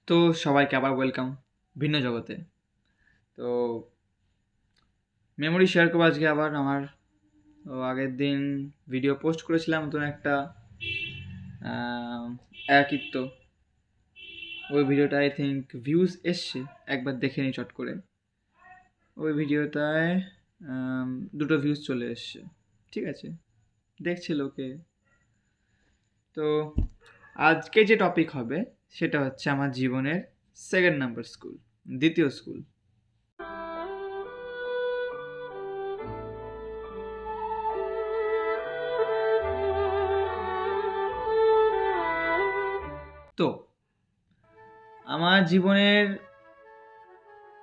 তো সবাইকে আবার ওয়েলকাম ভিন্ন জগতে। তো মেমোরি শেয়ার করবো আজকে আবার আমার। তো আগের দিন ভিডিও পোস্ট করেছিলাম নতুন একটা একাকিত্ব। ওই ভিডিওটা আই থিঙ্ক ভিউজ এসছে, একবার দেখে নিই চট করে। ওই ভিডিওটায় 2টো ভিউজ চলে এসছে, ঠিক আছে, দেখছে লোকে। তো আজকে যে টপিক হবে সেটা হচ্ছে আমার জীবনের সেকেন্ড নাম্বার স্কুল, দ্বিতীয় স্কুল। তো আমার জীবনের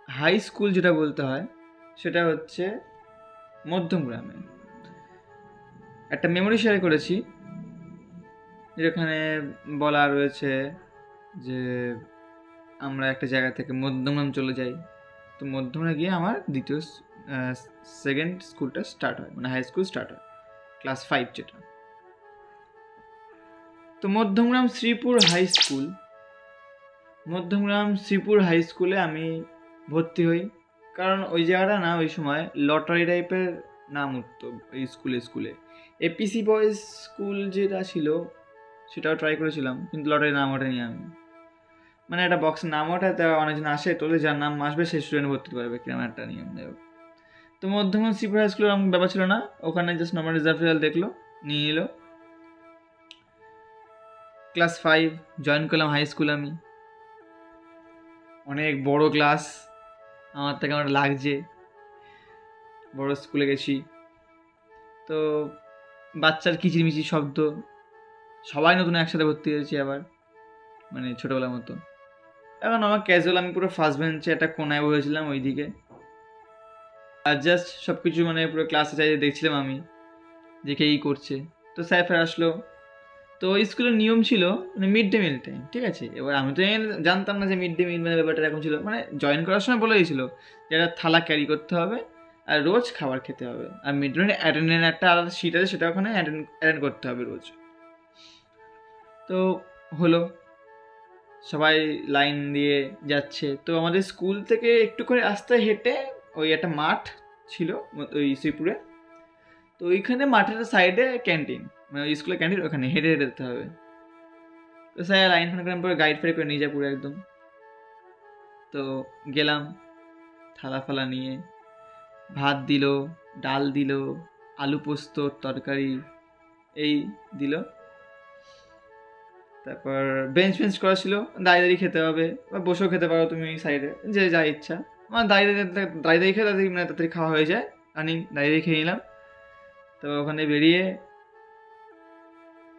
হাই স্কুল যেটা বলতে হয় সেটা হচ্ছে মধ্যমগ্রামে। একটা মেমোরি শেয়ার করেছি যেখানে বলা রয়েছে যে আমরা একটা জায়গা থেকে মধ্যমগ্রাম চলে যাই। তো মধ্যমগ্রামে গিয়ে আমার দ্বিতীয় সেকেন্ড স্কুলটা স্টার্ট হয়, মানে হাই স্কুল স্টার্ট হয়, ক্লাস 5 যেটা। তো Madhyamgram Shripur high school, Madhyamgram Shripur high স্কুলে আমি ভর্তি হই। কারণ ওই জায়গাটা না ওই সময় লটারি টাইপের নাম উঠতো ওই স্কুলে। এপিসি বয়েজ স্কুল যেটা ছিল সেটাও ট্রাই করেছিলাম, কিন্তু লটারি নাম ওঠেনি। আমি মানে একটা বক্সের নাম ওঠাতে অনেকজন আসে, তোলে যার নাম আসবে সেই স্টুডেন্ট ভর্তি হতে পারবে, কিরকম একটা নিয়ম। তো মধ্যমগ্রাম শ্রীপুর হাই স্কুলের আমার ব্যাপার ছিল না, ওখানে জাস্ট নর্মাল রেজাল্ট ফেজাল্ট দেখলো, নিয়ে নিল। ক্লাস 5 জয়েন করলাম হাই স্কুল। আমি অনেক বড় ক্লাস, আমার থেকে আমার লাগছে, বড় স্কুলে গেছি। তো বাচ্চার কিচিরমিচির শব্দ, সবাই নতুন একসাথে ভর্তি হয়েছি আবার, মানে ছোটোবেলার মতো। এখন আমার ক্যাজুয়াল, আমি পুরো ফার্স্ট বেঞ্চে একটা কোনায় বসেছিলাম ওইদিকে, আর জাস্ট সব কিছু মানে পুরো ক্লাসে চাই দেখছিলাম আমি যে কে কী করছে। তো স্যার ফের আসলো। তো ওই স্কুলের নিয়ম ছিল মানে মিড ডে মিল টাইম, ঠিক আছে। এবার আমি তো জানতাম না যে মিড ডে মিল মানে ব্যাপারটা এরকম ছিল। মানে জয়েন করার সময় বলে দিয়েছিল যে একটা থালা ক্যারি করতে হবে আর রোজ খাবার খেতে হবে, আর মিড ডে মিল অ্যাটেন্ডেন্স একটা আলাদা সিট আছে, সেটা ওখানে অ্যাটেন্ড করতে হবে রোজ। তো হলো, সবাই লাইন দিয়ে যাচ্ছে। তো আমাদের স্কুল থেকে একটু করে আস্তে হেঁটে ওই একটা মাঠ ছিল ওই শ্রীপুরে। তো ওইখানে মাঠের সাইডে ক্যান্টিন, মানে ওই স্কুলের ক্যান্টিন, ওখানে হেঁটে হেঁটে যেতে হবে। তো স্যার লাইন ফাইন করে পরে গাইড ফাইড করে নিয়ে যায় পুরো একদম। তো গেলাম থালা ফালা নিয়ে, ভাত দিল, ডাল দিল, আলু পোস্তর তরকারি এই দিল। তারপর বেঞ্চ ফেঞ্চ করা ছিল, দাঁড়িয়ে দাঁড়িয়ে খেতে হবে, বা বসেও খেতে পারো তুমি সাইডে, যে যা ইচ্ছা। আমার দাঁড়িয়ে দাঁড়িয়ে খেয়ে তাড়াতাড়ি মানে তাড়াতাড়ি খাওয়া হয়ে যায়, রানিং দাঁড়িয়ে খেয়ে নিলাম। তো ওখানে বেরিয়ে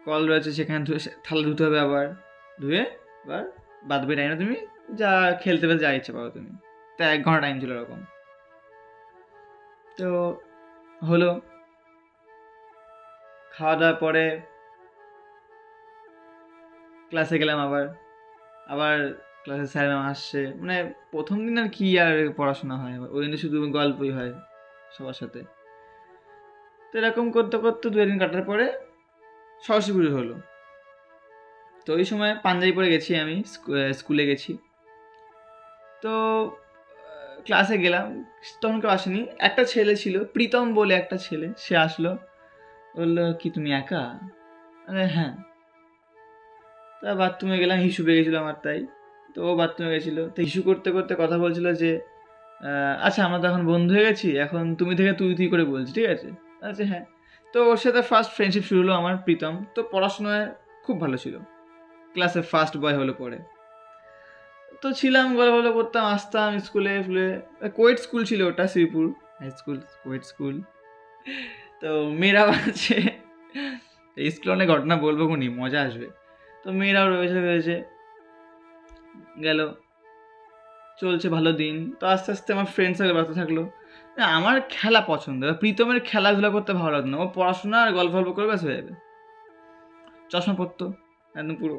কল রয়েছে সেখানে থালা ধুতে হবে, আবার ধুয়ে এবার বাদবে টাইমে তুমি যা খেলতে যা ইচ্ছা পারো তুমি। তা 1 ঘন্টা টাইম ছিল এরকম। তো হলো, খাওয়া দাওয়ার পরে ক্লাসে গেলাম আবার। আবার ক্লাসে স্যার ম্যাম আসছে, মানে প্রথম দিন আর কি আর পড়াশোনা হয়, ওই দিনে শুধু গল্পই হয় সবার সাথে। তো এরকম করতে করতে 2 দিন কাটার পরে সরস্বতী পুজো হলো। তো ওই সময় পাঞ্জাবি পরে গেছি, আমি স্কুলে গেছি। তো ক্লাসে গেলাম, তখন কেউ আসেনি। একটা ছেলে ছিল, প্রীতম বলে একটা ছেলে, সে আসলো, বললো কি তুমি একা? হ্যাঁ। তা বাথরুমে গেলাম, হিসু পেয়ে গেছিলো আমার, তাই। তো ও বাথরুমে গেছিলো, তো হিসু করতে করতে কথা বলছিল যে আচ্ছা আমরা তো এখন বন্ধু হয়ে গেছি, এখন তুমি থেকে তুই তুই করে বলছি, ঠিক আছে? আচ্ছা হ্যাঁ। তো ওর সাথে ফার্স্ট ফ্রেন্ডশিপ শুরু হলো আমার, প্রীতম। তো পড়াশোনায় খুব ভালো ছিল, ক্লাসে ফার্স্ট বয় হলো পরে। তো ছিলাম, গল্প গল্প করতাম, আসতাম স্কুলে ফুলে। কোয়েট স্কুল ছিল ওটা, Shripur high school, quiet school. তো মেয়েরা আছে, এই স্কুলে অনেক ঘটনা বলবো, খুনি মজা আসবে। তো মেয়েরাও রয়েছে গেল, চলছে ভালো দিন। তো আস্তে আস্তে আমার ফ্রেন্ড সার্কেল বাড়তে থাকলো। আমার খেলা পছন্দ, প্রীতমের খেলাধুলা করতে ভালো লাগতো না, ও পড়াশোনা আর গল্প গল্প করে ব্যাস হয়ে যাবে। চশমা পরতো, একদম পুরো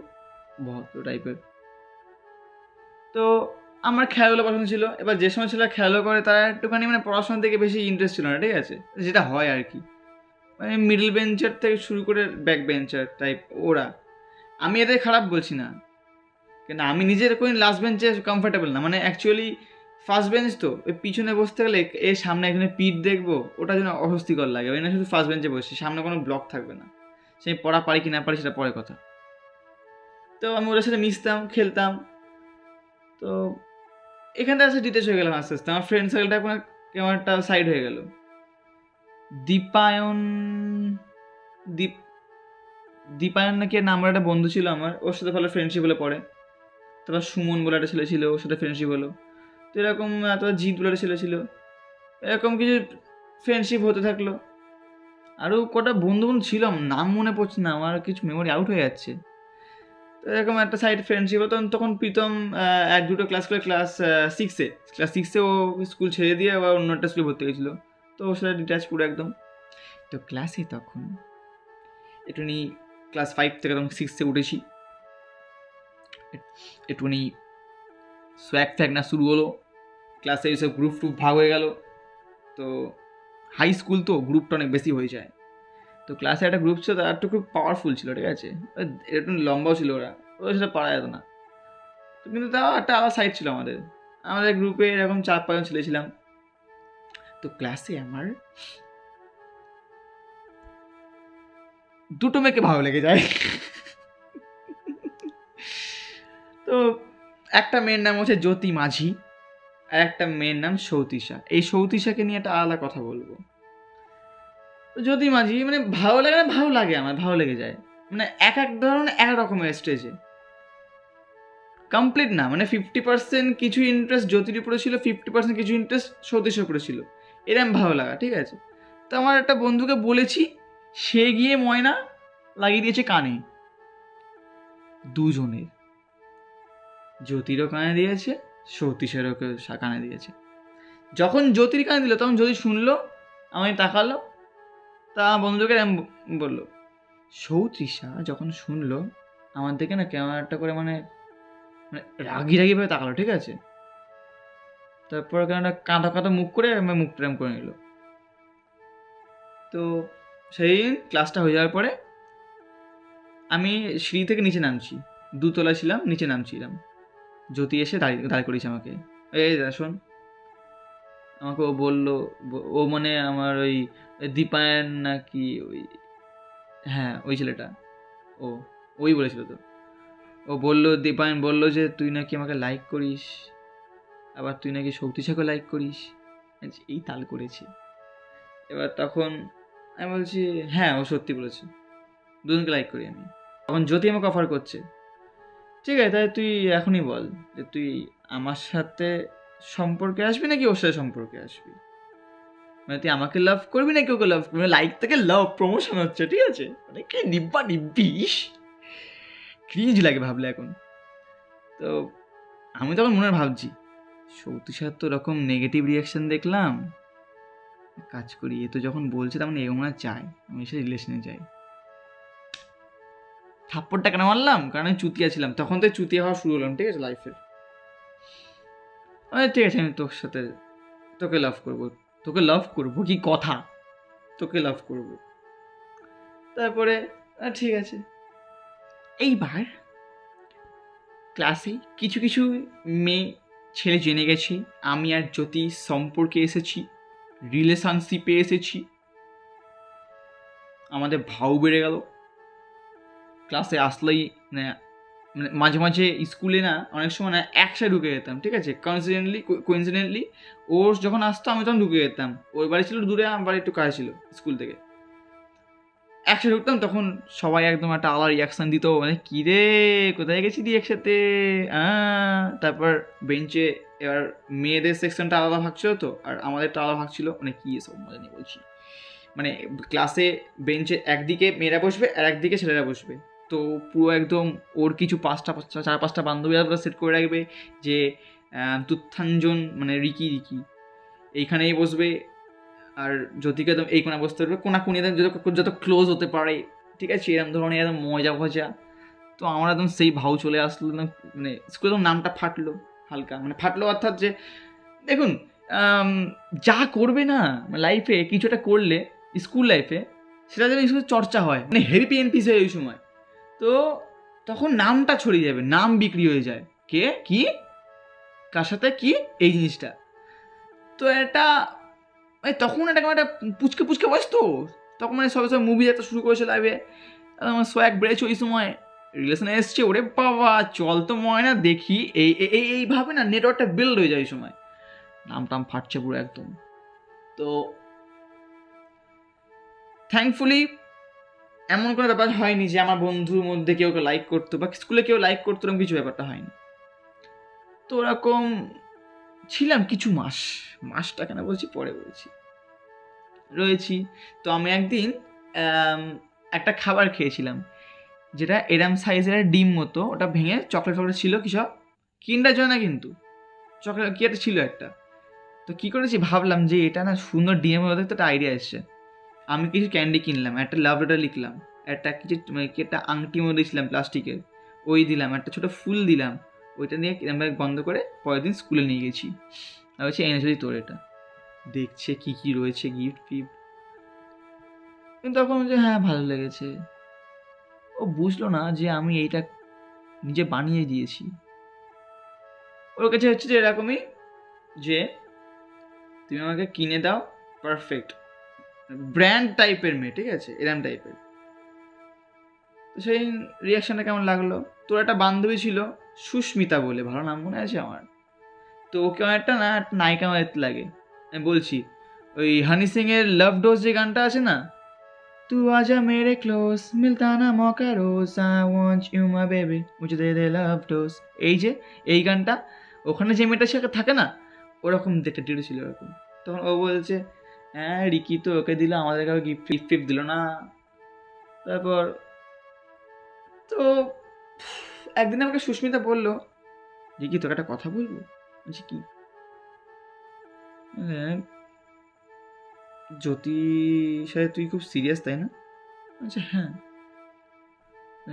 ভদ্র টাইপের। তো আমার খেলাধুলা পছন্দ ছিল। এবার যে সময় ছেলেরা খেলাধুলা করে তারা একটুখানি মানে পড়াশোনার দিকে বেশি ইন্টারেস্ট ছিল না, ঠিক আছে, যেটা হয় আর কি, মানে মিডল বেঞ্চার থেকে শুরু করে ব্যাক বেঞ্চার টাইপ ওরা। আমি এদের খারাপ বলছি না, কেন আমি নিজের কোনো লাস্ট বেঞ্চে কমফর্টেবল না, মানে অ্যাকচুয়ালি ফার্স্ট বেঞ্চ তো ওই পিছনে বসতে গেলে এর সামনে একজনের পিঠ দেখবো, ওটা যেন অস্বস্তিকর লাগে, ওই না শুধু ফার্স্ট বেঞ্চে বসছি, সামনে কোনো ব্লক থাকবে না, সেই পড়া পারি কি না পারি সেটা পরে কথা। তো আমি ওদের সাথে মিশতাম, খেলতাম। তো এখান থেকে ডিটেচ হয়ে গেলাম আস্তে আস্তে, আমার ফ্রেন্ড সার্কেলটা এখন কেমন একটা সাইড হয়ে গেল। দীপায়ন দীপ দীপায়ন নাকি নামের একটা বন্ধু ছিল আমার, ওর সাথে ভালো ফ্রেন্ডশিপ হলে পড়ে। তারপর সুমন বলে একটা ছেলে ছিল, ওর সাথে ফ্রেন্ডশিপ হলো। তো এরকম তারপর জিৎ বলে একটা ছেলে ছিল, এরকম কিছু ফ্রেন্ডশিপ হতে থাকলো। আরও কটা বন্ধু ছিল, নাম মনে পড়ছে না, আমার কিছু মেমোরি আউট হয়ে যাচ্ছে। তো এরকম একটা সাইড ফ্রেন্ডশিপ হতো। তখন প্রীতম 1-2 ক্লাস করে ক্লাস সিক্সে ও স্কুল ছেড়ে দিয়ে আবার অন্য একটা স্কুলে ভর্তি হয়েছিল। তো ওর সাথে ডিট্যাচ পুরো একদম। তো ক্লাসে তখন একটুখানি ক্লাস 5 থেকে তখন 6-এ উঠেছি, একটুখানি সোয়াগ ফ্যাগ না শুরু হলো, ক্লাসে এইসব গ্রুপ টুপ ভাগ হয়ে গেল। তো হাই স্কুল তো গ্রুপটা অনেক বেশি হয়ে যায়। তো ক্লাসে একটা গ্রুপ ছিল, তারা একটু খুব পাওয়ারফুল ছিল, ঠিক আছে, একটু লম্বাও ছিল, ওরা সেটা পারা যেত না। তো কিন্তু তাও একটা আলাদা সাইড ছিল আমাদের। আমাদের গ্রুপে এরকম 4-5 জন ছেলে ছিলাম। তো ক্লাসে আমার 2টো মেয়েকে ভালো লেগে যায়। তো একটা মেয়ের নাম হচ্ছে জ্যোতি মাঝি, আর একটা মেয়ের নাম সৌতিশা। এই সৌতিশাকে নিয়ে একটা আলাদা কথা বলবো। তো জ্যোতি মাঝি মানে ভালো লাগে না, ভালো লাগে, আমার ভালো লেগে যায়, মানে এক এক ধরনের এক রকমের স্টেজে কমপ্লিট না, মানে 50% কিছু ইন্টারেস্ট জ্যোতির উপরে ছিল, 50% কিছু ইন্টারেস্ট সতীশের উপরে ছিল, এরম ভালো লাগা, ঠিক আছে। তো আমার একটা বন্ধুকে বলেছি, সে গিয়ে ময়না লাগিয়ে দিয়েছে কানে, দুজনের, জ্যোতিরও কানে দিয়েছে, সতীশেরও কানে দিয়েছে। যখন জ্যোতির কানে দিল তখন জ্যোতি শুনলো, আমি তাকালো, তা আমার বন্ধুকে বললো। সৌতৃষা যখন শুনলো আমার দেখে না কেমন একটা করে মানে মানে রাগি ভাবে তাকালো, ঠিক আছে। তারপর কেন কাঁদা কাঁদা মুখ করে আমার মুখ ট্রাম করে নিল। তো সেই ক্লাসটা হয়ে যাওয়ার পরে আমি সিঁড়ি থেকে নিচে নামছি, 2তলা ছিলাম, নিচে নামছিলাম। জ্যোতি এসে দাঁড়িয়ে করেছে আমাকে, এই শোন। আমাকে ও বললো, ও মানে আমার ওই দীপায়ন নাকি ওই, হ্যাঁ ওই ছেলেটা, ওই বলেছিল। তো ও বললো, দীপায়ন বললো যে তুই নাকি আমাকে লাইক করিস, আবার তুই নাকি শক্তিশাকে লাইক করিস, এই তাল করেছে। এবার তখন আমি বলছি হ্যাঁ ও সত্যি বলেছে, দুজনকে লাইক করি আমি। তখন জ্যোতি আমাকে অফার করছে, ঠিক আছে তাই তুই এখনই বল যে তুই আমার সাথে সম্পর্কে আসবি নাকি ওর সাথে সম্পর্কে আসবি, মানে তুই আমাকে লাভ করবি নাকি ওকে লাভ করবি, লাইক থেকে লাভ প্রমোশন হচ্ছে, ঠিক আছে, মানে কি নিব্বা নিব্বিস, ক্রিঞ্জ লাগে ভাবলে এখন। তো আমি তখন মনে ভাবছি সৌতিশার তো ওরকম নেগেটিভ রিয়াকশান দেখলাম, কাজ করি, এ তো যখন বলছে তার মানে এগোনা চাই, আমি সে রিলেশনে যাই। থাপ্পড়টা কেন মারলাম, কারণ আমি চুতিয়া ছিলাম তখন, তো চুতিয়া হওয়া শুরু হলাম, ঠিক আছে, লাইফের। ঠিক আছে আমি তোর সাথে তোকে লাভ করবো কি কথা, তোকে লাভ করব। তারপরে ঠিক আছে। এইবার ক্লাসে কিছু কিছু মেয়ে ছেলে জেনে গেছে আমি আর জ্যোতি সম্পর্কে এসেছি, রিলেশনশিপে এসেছি। আমাদের ভাও বেড়ে গেল। ক্লাসে আসলেই মানে মাঝে মাঝে স্কুলে না অনেক সময় না একসাথে ঢুকে যেতাম, ঠিক আছে, কোইন্সিডেন্টলি ওর যখন আসতো আমি তখন ঢুকে যেতাম। ওর বাড়ি ছিল দূরে, আমার বাড়ি একটু কাছে ছিল স্কুল থেকে। একসাথে ঢুকতাম, তখন সবাই একদম একটা আলাদা রিয়াকশান দিত, মানে কী রে কোথায় গেছিলি একসাথে। তারপর বেঞ্চে এবার মেয়েদের সেকশনটা আলাদা ভাগ ছিল তো, আর আমাদেরটা আলাদা ভাগ ছিল, মানে কী এসব মজা নিয়ে বলছি, মানে ক্লাসে বেঞ্চে একদিকে মেয়েরা বসবে আর একদিকে ছেলেরা বসবে। তো পুরো একদম ওর কিছু 4-5টা বান্ধবীরা সেট করে রাখবে যে তুত্থাঞ্জন মানে রিকি এইখানেই বসবে, আর জ্যোতিকে একদম এই কোণা বসতে পারবে, কোনাকুনি যত ক্লোজ হতে পারে, ঠিক আছে, এরকম ধরনের একদম মজা ভজা। তো আমার একদম সেই ভাও চলে আসলো, মানে স্কুলে একদম নামটা ফাটলো হালকা, মানে ফাটলো অর্থাৎ যে দেখুন যা করবে না লাইফে কিছু একটা করলে স্কুল লাইফে, সেটা যেন স্কুলে চর্চা হয়, মানে হেভি পিএনপিস হয় ওই সময়। তো তখন নামটা ছড়িয়ে যাবে, নাম বিক্রি হয়ে যায়, কে কি কার সাথে কি এই জিনিসটা। তো এটা তখন এটা কেমন একটা পুচকে পুচকে বয়স, তো তখন মানে সবে সবে মুভি দেখতে শুরু করেছে লাইভে, আমার সোয়াগ বেড়েছে ওই সময়, রিলেশনে এসছে, ওরে বাবা চল তো ময়না দেখি, এইভাবে না নেটওয়ার্কটা বিল্ড হয়ে যায় ওই সময়, নাম টাম ফাটছে পুরো একদম। তো থ্যাঙ্কফুলি এমন কোনো ব্যাপার হয়নি যে আমার বন্ধুর মধ্যে কেউ লাইক করতো বা স্কুলে কেউ লাইক করতো, এরকম কিছু ব্যাপারটা হয়নি। তো ওরকম ছিলাম কিছু মাসটা কেন বলছি পরে বলছি, রয়েছি। তো আমি একদিন একটা খাবার খেয়েছিলাম, যেটা এরম সাইজের ডিম মতো, ওটা ভেঙে চকলেট ফকলেট ছিল, কি সব কিন্ডার জয় না কিন্তু, চকলেট কি একটা ছিল একটা। তো কী করেছি, ভাবলাম যে এটা না সুন্দর ডিমের মধ্যে একটা আইডিয়া এসছে, আমি কিছু ক্যান্ডি কিনলাম, একটা লাভ লেটার লিখলাম, একটা কিছু মানে কি একটা আংটি মধ্যে দিয়েছিলাম প্লাস্টিকের, ওই দিলাম, একটা ছোটো ফুল দিলাম, ওইটা নিয়ে ব্যাগ বন্ধ করে পরের দিন স্কুলে নিয়ে গেছি, আর হচ্ছে এনেছি তোর এটা, দেখছে কী কী রয়েছে গিফট ফিফট। কিন্তু তখন যে হ্যাঁ ভালো লেগেছে, ও বুঝলো না যে আমি এইটা নিজে বানিয়ে দিয়েছি। ওর কাছে হচ্ছে যে এরকমই, যে তুমি আমাকে কিনে দাও পারফেক্ট ব্র্যান্ড টাইপের মেয়ে, ঠিক আছে, এরম টাইপের। তো সেই রিয়াকশানটা কেমন লাগলো। তোর একটা বান্ধবী ছিল সুস্মিতা বলে, ভালো নাম মনে আছে আমার, তো ওকে আমার একটা না নায়িকা আমার লাগে, আমি বলছি ওই হানি সিং এর লাভ ডোজ যে গানটা আছে না, তু আজা মেরে ক্লোজ মিলতা না মকা রোজ I want you my baby মুঝে দে দে লাভ ডোজ, এই যে এই গানটা, ওখানে যে মেয়েটা সে থাকে না, ওরকম দেখতে টিটু ছিল ওরকম। তখন ও বলছে হ্যাঁ রিকি তো ওকে দিল, আমাদের কাউ গিফট ফিফট দিল না। তারপর তো একদিন আমাকে সুস্মিতা বললো, রিকি তোকে একটা কথা বলবো, বলছি কি, জ্যোতি সাথে তুই খুব সিরিয়াস তাই না? বলছে হ্যাঁ।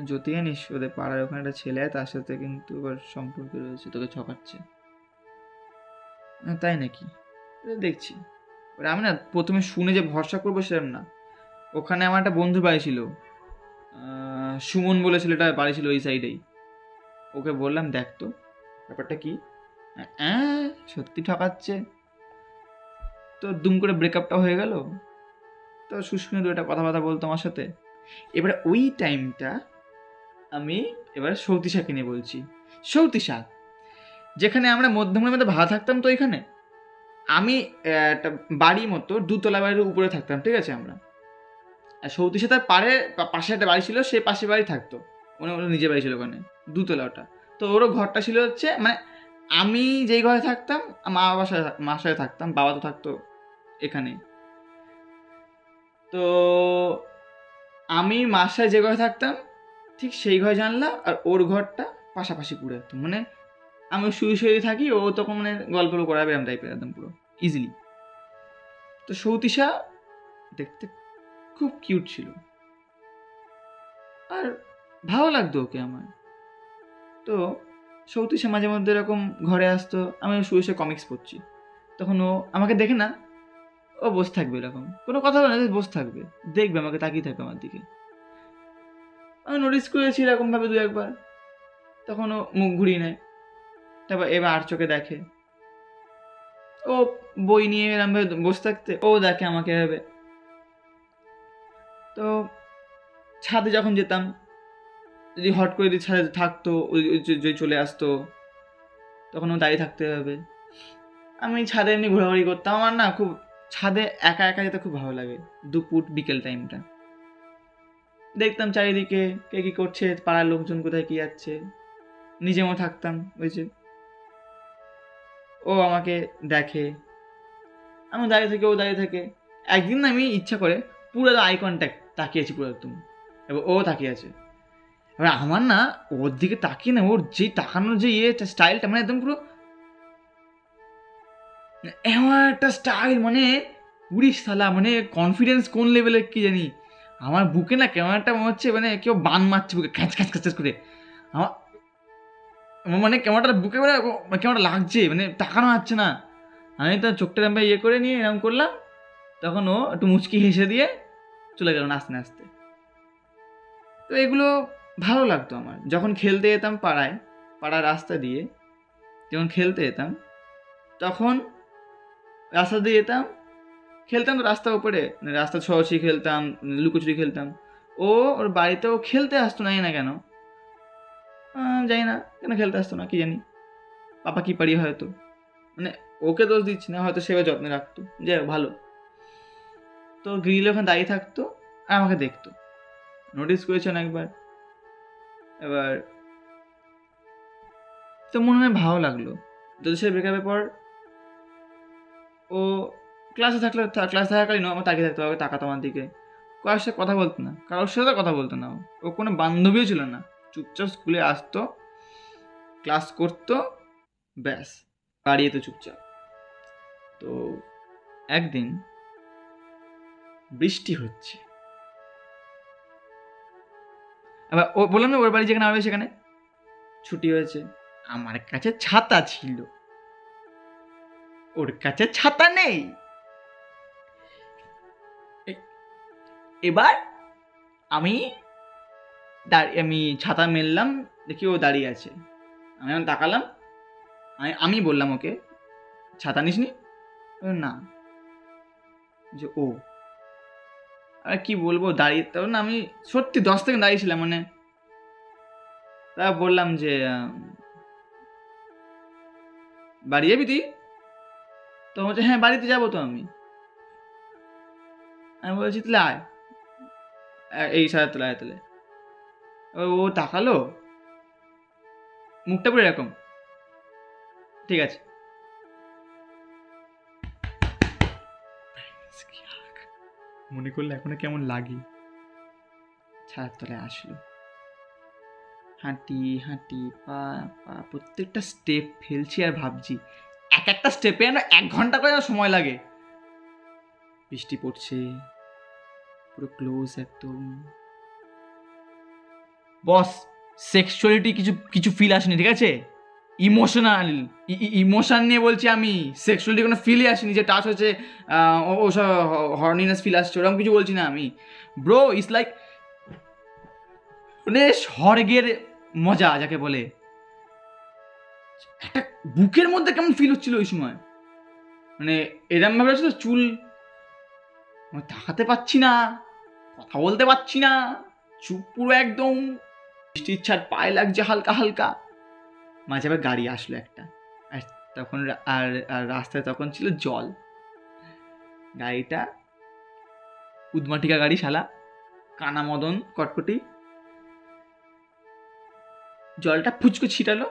জ্যোতি জানিস ওদের পাড়ার ওখানে একটা ছেলে, তার সাথে কিন্তু ওর সম্পর্ক রয়েছে, তোকে ঠকাচ্ছে। তাই নাকি? দেখছি। এবার আমি না প্রথমে শুনে যে ভরসা করবো সেরকম না, ওখানে আমার একটা বন্ধুর বাড়ি ছিল, সুমন বলে ছেলেটা বাড়ি ছিল ওই সাইডেই, ওকে বললাম দেখ তো ব্যাপারটা কি, হ্যাঁ সত্যি ঠকাচ্ছে। তো দুম করে ব্রেকআপটা হয়ে গেল। তো সুস্মিত একটা কথাবার্তা বলতো আমার সাথে। এবারে ওই টাইমটা আমি এবার সৌতিশাকে নিয়ে বলছি, সৌতিশা যেখানে আমরা মধ্যমগ্রামের মধ্যে ভাড়া থাকতাম, তো এখানে আমি একটা বাড়ি মতো দুতলা বাড়ির উপরে থাকতাম, ঠিক আছে আমরা, আর সৌতিশা তার পাশে একটা বাড়ি ছিল, সে পাশে বাড়ি থাকতো, ওর নিজের বাড়ি ছিল ওখানে দুতলা ওটা। তো ওরও ঘরটা ছিল হচ্ছে মানে আমি যেই ঘরে থাকতাম মার সাথে থাকতাম, বাবা তো থাকতো এখানে। তো আমি মার সাথে যে ঘরে থাকতাম ঠিক সেই ঘরে জানলা, আর ওর ঘরটা পাশাপাশি পুরো একদম, মানে আমি শুয়ে থাকি, ও তখন মানে গল্প করাবে এরকম টাইপের একদম পুরো ইজিলি। তো সৌতিশা দেখতে খুব কিউট ছিল, আর ভালো লাগতো ওকে আমার। তো সৌতিশা মাঝে মধ্যে এরকম ঘরে আসতো, আমি শুয়ে কমিক্স পড়ছি, তখন ও আমাকে দেখে না, ও বসে থাকবে এরকম, কোনো কথা বলে না, বসে থাকবে, দেখবে আমাকে, তাকিয়ে থাকবে আমার দিকে। আমি নোটিস করেছি এরকমভাবে দু একবার, তখন ও মুখ ঘুরিয়ে নেয়, তারপর এবার আর চোখে দেখে, ও বই নিয়ে এরমভাবে বসে থাকতে ও দেখে আমাকে এভাবে। তো ছাদে যখন যেতাম, যদি হট করে যদি ছাদে থাকতো, ওই যে চলে আসতো, তখন ও দাঁড়িয়ে থাকতে হবে। আমি ছাদে এমনি ঘোরাঘুরি করতাম, আমার না খুব ছাদে একা একা যেতে খুব ভালো লাগে, দুপুর বিকেল টাইমটা দেখতাম চারিদিকে কে কী করছে, পাড়ার লোকজন কোথায় কী যাচ্ছে, নিজে মতো থাকতাম, বুঝছে। ও আমাকে দেখে, আমি দাঁড়িয়ে থাকি, ও দাঁড়িয়ে থাকে। একদিন না আমি ইচ্ছা করে পুরো আই কন্ট্যাক্ট তাকিয়েছি পুরো একদম, এবার ও তাকিয়ে আছে, এবার আমার না ওর দিকে তাকিয়ে না, ওর যেই তাকানোর যে স্টাইলটা মানে একদম পুরো এমন একটা স্টাইল, মানে উড়িস সালা, মানে কনফিডেন্স কোন লেভেলের কি জানি, আমার বুকে না কেমন একটা মনে হচ্ছে মানে কেউ বান মারছে বুকে খ্যাচ খ্যাচ খ্যাচ করে, আমার মানে কেমনটা বুকে মানে কেমনটা লাগছে, মানে তাকানো যাচ্ছে না। আমি তো চোখটা এরম ইয়ে করে নিয়ে এরম করলাম, তখন ও একটু মুচকি হেসে দিয়ে চলে গেল আস্তে আস্তে। তো এগুলো ভালো লাগতো আমার। যখন খেলতে যেতাম পাড়ার রাস্তা দিয়ে যখন খেলতে যেতাম, তখন রাস্তা দিয়ে যেতাম, খেলতাম তো রাস্তার উপরে, রাস্তা ছোঁয়াছুঁয়ি খেলতাম, লুকোচুরি খেলতাম। ওর বাড়িতেও খেলতে আসতো না, জানি না কেন, জানি না কেন খেলতে আসতো না, কি জানি, পাপা কি পারি হয়তো, মানে ওকে দোষ দিচ্ছি না, হয়তো সেবা যত্নে রাখতো, যাই হোক ভালো। তো গ্রিলে ওখানে দাঁড়িয়ে থাকতো আর আমাকে দেখতো, নোটিস করেছেন একবার। এবার তো মনে হয় ভালো লাগলো। যদি সে ব্রেকআপের পর ও ক্লাসে থাকাকালীন আমার তাকিয়ে থাকতো, আমাকে তাকাতো আমার দিকে, কারোর সাথে কথা বলতো না, কারোর সাথে কথা বলতো না। ও কোনো বান্ধবীও ছিল না, চুপচাপ স্কুলে আসতো, ক্লাস করতো, ব্যাস বাড়ি যেত চুপচাপ। তো একদিন বৃষ্টি হচ্ছে, এবার ও বললাম না ওর বাড়ি যেখানে আমার বাড়ি সেখানে ছুটি হয়েছে, আমার কাছে ছাতা ছিল, ওর কাছে ছাতা নেই। এবার আমি আমি ছাতা মেললাম, দেখি ও দাঁড়িয়ে আছে, আমি এখন তাকালাম, আমি বললাম ওকে, ছাতা নিসনি? না। যে ও, আর কি বলবো, দাঁড়িয়ে তখন না আমি সত্যি 10 সেকেন্ড দাঁড়িয়েছিলাম, মানে তা বললাম যে বাড়ি যাবি তুই? তো বলছে হ্যাঁ বাড়িতে যাবো তো আমি বলছি তাহলে আয়, এই সাথে তোলে আয় তাহলে। ও তাকালো, মুখটা পুরো এরকম, ঠিক আছে, মনে করলে এখনো কেমন লাগে। ছাড়ার তলায় আসলো, হাঁটি হাঁটি পা পা প্রত্যেকটা স্টেপ ফেলছি আর ভাবছি, এক একটা স্টেপে না 1 ঘন্টা করে সময় লাগে। বৃষ্টি পড়ছে, পুরো ক্লোজ একদম। বস, সেক্সুয়ালিটি কিছু কিছু ফিল আসেনি, ঠিক আছে, ইমোশনাল ইমোশন নিয়ে বলছি আমি, সেক্সুয়ালিটি কোনো ফিলই আসেনি যে টাচ হচ্ছে ওসব হর্নিনেস ফিল আসছে, ওরকম কিছু বলছি না আমি। ব্রো ইটস লাইক মানে স্বর্গের মজা যাকে বলে, একটা বুকের মধ্যে কেমন ফিল হচ্ছিল ওই সময়, মানে এরম ভাবে হচ্ছিল চুল, তাকাতে পাচ্ছি না, কথা বলতে পারছি না, চুপ পুরো একদম, বৃষ্টির ছাড় পায়ে লাগছে হালকা হালকা। মাঝে আবার গাড়ি আসলো একটা, আর তখন আর রাস্তায় তখন ছিল জল, গাড়িটা উদমাটিকা গাড়ি, শালা কানা মদন কটকটি, জলটা ফুচকো ছিটালো,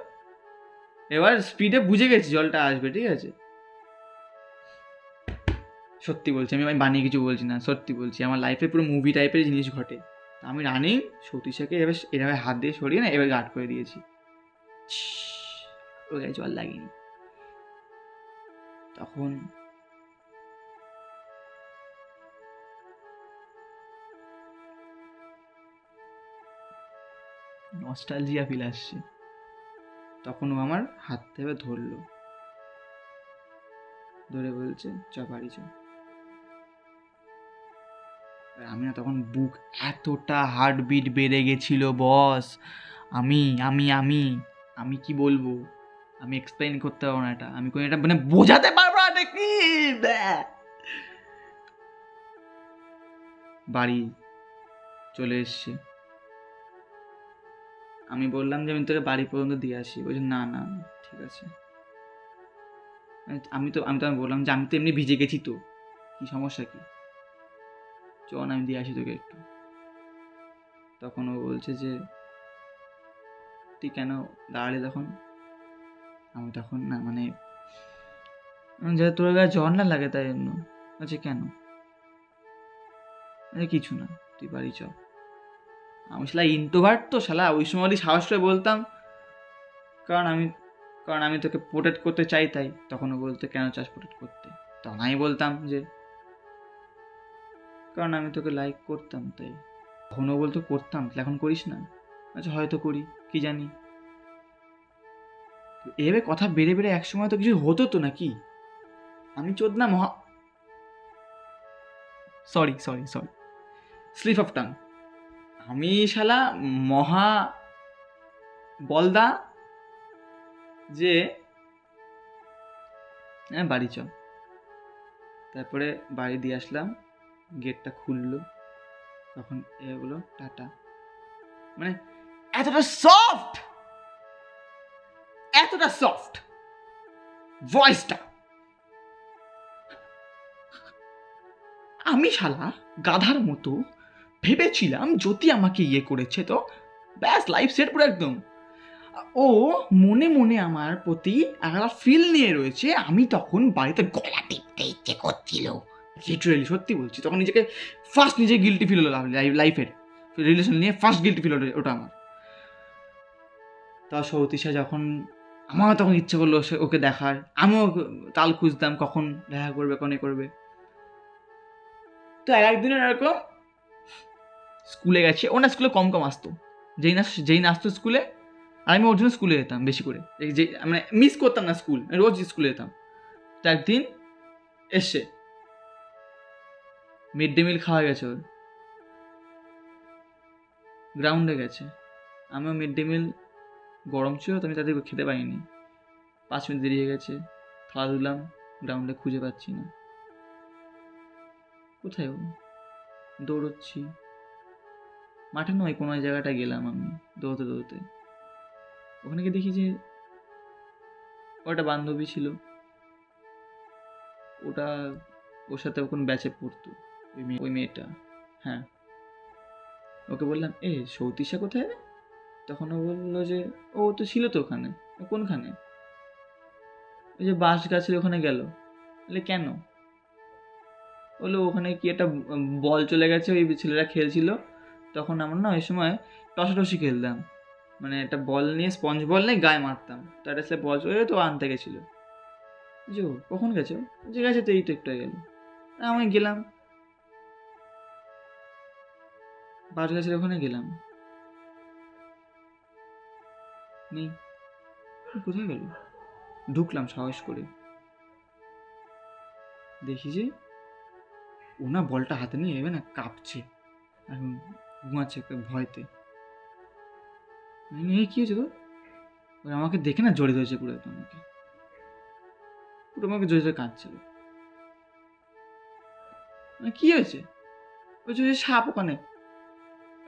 এবার স্পিডে বুঝে গেছি জলটা আসবে, ঠিক আছে, সত্যি বলছি, আমি বানিয়ে কিছু বলছি না, সত্যি বলছি, আমার লাইফে পুরো মুভি টাইপের জিনিস ঘটে। আমি রানিং সতীশাকে এভাবে হাত দিয়ে সরিয়ে না এবার গার্ড করে দিয়েছি, ওই গায়ে জল লাগেনি। তখন নস্টালজিয়া ফিল আসছে, তখন ও আমার হাত থেকে ধরলো, ধরে বলছে চ বাড়ি চ। আমি না তখন বুক এতটা হার্টবিট বেড়ে গেছিল বস, আমি আমি আমি আমি কি বলবো, আমি এক্সপ্লেইন করতে পারবো না এটা, আমি কোনো এটা মানে বোঝাতে পারবো না এটা কি। বাড়ি চলে এসছে, আমি বললাম যে আমি তোকে বাড়ি পর্যন্ত দিয়ে আসি, বলছি না না ঠিক আছে। আমি তো বললাম যে আমি তো এমনি ভিজে গেছি, তো কি সমস্যা কি, চল আমি দিয়ে আসি তোকে একটু। তখন ও বলছে যে তুই কেন দাঁড়ালি তখন, আমি তখন না মানে যেহেতু তোর গায়ে জ্বর না লাগে তাই জন্য। আচ্ছা কেন, আরে কিছু না, তুই বাড়ি চ। আমি শালা ইন্ট্রোভার্ট তো শালা, ওই সময় সাহস করে বলতাম, কারণ আমি তোকে প্রোটেক্ট করতে চাই, তাই। তখনও বলতে কেন চাস প্রোটেক্ট করতে, তখন আমি বলতাম যে কারণ আমি তোকে লাইক করতাম তাই। তখনও বলতো করতাম, এখন করিস না, আচ্ছা হয়তো করি, কি জানি। এভাবে কথা বেড়ে বেড়ে একসময় তো কিছু হতো তো নাকি, আমি চোদনা সরি স্লিপ অফ টাং, আমি শালা মহা বলদা যে হ্যাঁ বাড়ি চ। তারপরে বাড়ি দিয়ে আসলাম, গেটটা খুললো, তখন এগুলো টাটা। মানে এতটা সফট, এতটা সফট ভয়েসটা। আমি শালা গাধার মতো ভেবেছিলাম যদি আমাকে ইয়ে করেছে তো ব্যাস লাইফ সেট পুরো একদম। ও মনে মনে আমার প্রতি একটা ফিল নিয়ে রয়েছে। আমি তখন বাড়িতে গলা টিপতে ইচ্ছে করছিল, লিটারেলি সত্যি বলছি। তখন নিজেকে ফার্স্ট নিজে গিল্টি ফিল হলো লাইফের রিলেশন নিয়ে, ফার্স্ট গিল্টি ফিল হলো ওটা আমার। তা সৌতিশা যখন আমারও তখন ইচ্ছে করলো ওকে দেখার, আমিও তাল খুঁজতাম কখন দেখা করবে, কনে করবে। তো একদিন এরকম স্কুলে গেছে, ও না স্কুলে কম কম আসতো, যেই না আসতো স্কুলে, আর আমি ওর জন্য স্কুলে যেতাম বেশি করে, যে মানে মিস করতাম না স্কুল, রোজ স্কুলে যেতাম। তো একদিন এসছে, মিড ডে মিল খাওয়া গেছে, ওর গ্রাউন্ডে গেছে। আমিও মিড ডে মিল গরম ছিল তো আমি তাদের খেতে পাইনি, 5 মিনিট দেরি হয়ে গেছে। খাওয়া দিলাম, গ্রাউন্ডে খুঁজে পাচ্ছি না, কোথায় ও? দৌড়চ্ছি, মাঠে নয় কোনো জায়গাটা গেলাম আমি দৌড়তে দৌড়তে। ওখানে গিয়ে দেখি যে ওটা বান্ধবী ছিল, ওটা ওর সাথে ওখান ব্যাচে পড়তো ওই মেয়েটা। হ্যাঁ, ওকে বললাম এ সৌতিশা কোথায় রে? তখন ও বললো যে ও তো ছিল তো ওখানে। কোনখানে? ওই যে বাঁশ গাছের ওখানে গেল। বলে কেন? বললো ওখানে কি একটা বল চলে গেছে, ওই ছেলেরা খেলছিল, তখন আমার না ওই সময় টসাটসি খেলতাম, মানে একটা বল নিয়ে, স্পঞ্জ বল নিয়ে গায়ে মারতাম, তো একটা ছেলে বল চলে তো আনতে গেছিলো। যে কখন গেছে? যে গেছে তো এই তো একটু গেল। আমি গেলাম বাঁশ গাছের ওখানে, গেলাম নেই, কোথায় গেল? ঢুকলাম সাহস করে, দেখি যে ও না বলটা হাতে নিয়ে এবে না কাঁপছে, এখন ঘুমাচ্ছে ভয়তে। এই কি হয়েছে তো? আমাকে দেখে না জড়িয়ে ধরেছে পুরো, একদম আমাকে পুরো আমাকে জড়িয়ে ধরে কাঁদছিল। কি হয়েছে? বলছে ওই সাপ ওখানে।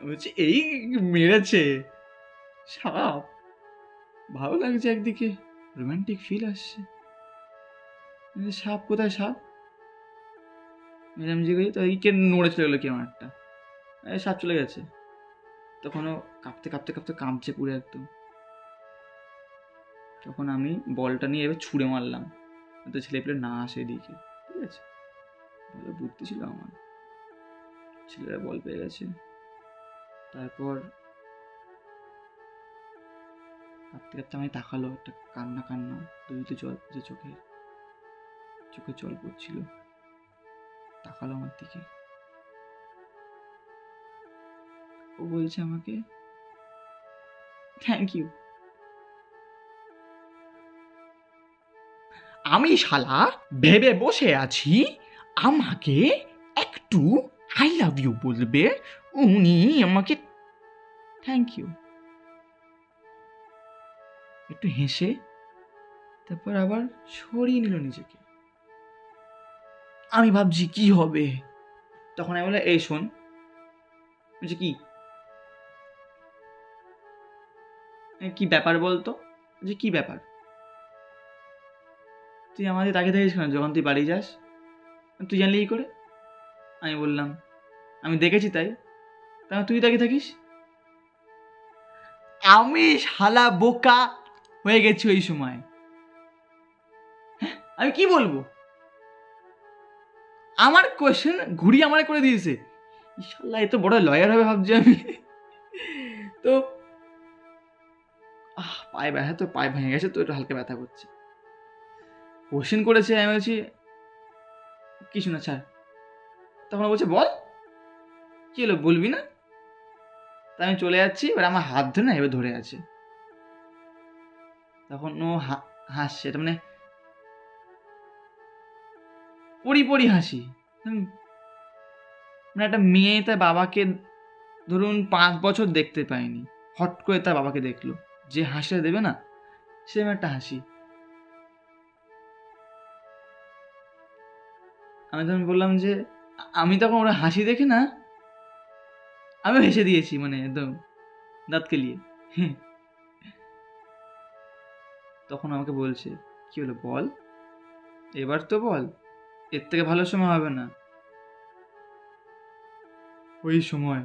বলছি এই মেরেছে সাপ। ভালো লাগছে একদিকে, রোমান্টিক ফিল আসছে। সাপ কোথায় সাপ? ম্যাডাম জিজ্ঞেস তো এই কে নড়ে চলে গেলো কি আমার একটা, সাপ চলে গেছে। তখনও কাঁপতে কাঁপতে কাঁপতে কাঁপছে পুরো একদম। তখন আমি বলটা নিয়ে এবার ছুঁড়ে মারলাম, তো ছেলেপেলে না আসে এদিকে। ঠিক আছে, ভালো বুদ্ধি ছিল আমার, ছেলেরা বল পেয়ে গেছে। তারপর কাঁপতে কাঁপতে আমি তাকালো, একটা কান্না কান্না, দুইতে জল পড়ছে চোখে জল পড়ছিল। তাকালো আমার দিকে, ও বলছে আমাকে থ্যাংক ইউ। আমি শালা ভেবে বসে আছি আমাকে একটু আই লাভ ইউ বলবে, উনি আমাকে থ্যাংক ইউ একটু হেসে তারপর আবার সরিয়ে নিল নিজেকে। আমি ভাবছি কি হবে, তখন আমি বললাম এই শোন। বলছি কি? কি ব্যাপার বলতো? যে কি ব্যাপার? তুই আমাদের তাকিয়ে থাকিস কেন যখন তুই বাড়ি যাস? তুই জানলি কি করে? আমি বললাম আমি দেখেছি তাই। তাহলে তুই তাকিয়ে থাকিস? আমি শালা বোকা হয়ে গেছি ওই সময়। আমি কি বলবো? আমার কোয়েশ্চেন ঘুরিয়ে আমার করে দিয়েছে। ইনশাল্লাহ এত বড় লয়ার হবে ভাবছি আমি। তো পায়ে ব্যথা, তো পায়ে ভেঙে গেছে, তো একটু হালকা ব্যথা করছে। কোয়েশ্চেন করেছে, আমি বলছি কিছু না ছাড়। তখন বলছে বল কি হলো, বলবি না? তা আমি চলে যাচ্ছি, এবার আমার হাত ধরে না এবার ধরে আছে। তখন ও হাসছে, এটা মানে পড়ি হাসি। মানে একটা মেয়ে তার বাবাকে ধরুন 5 বছর দেখতে পাইনি, হট করে তার বাবাকে দেখলো, যে হাসিটা দেবে না সেরকম একটা হাসি। আমি তখন বললাম যে আমি তখন ওরা হাসি দেখে না আমিও হেসে দিয়েছি, মানে একদম দাঁত কেলিয়ে। তখন আমাকে বলছে, কি হলো বল, এবার তো বল, এর থেকে ভালো সময় হবে না। ওই সময়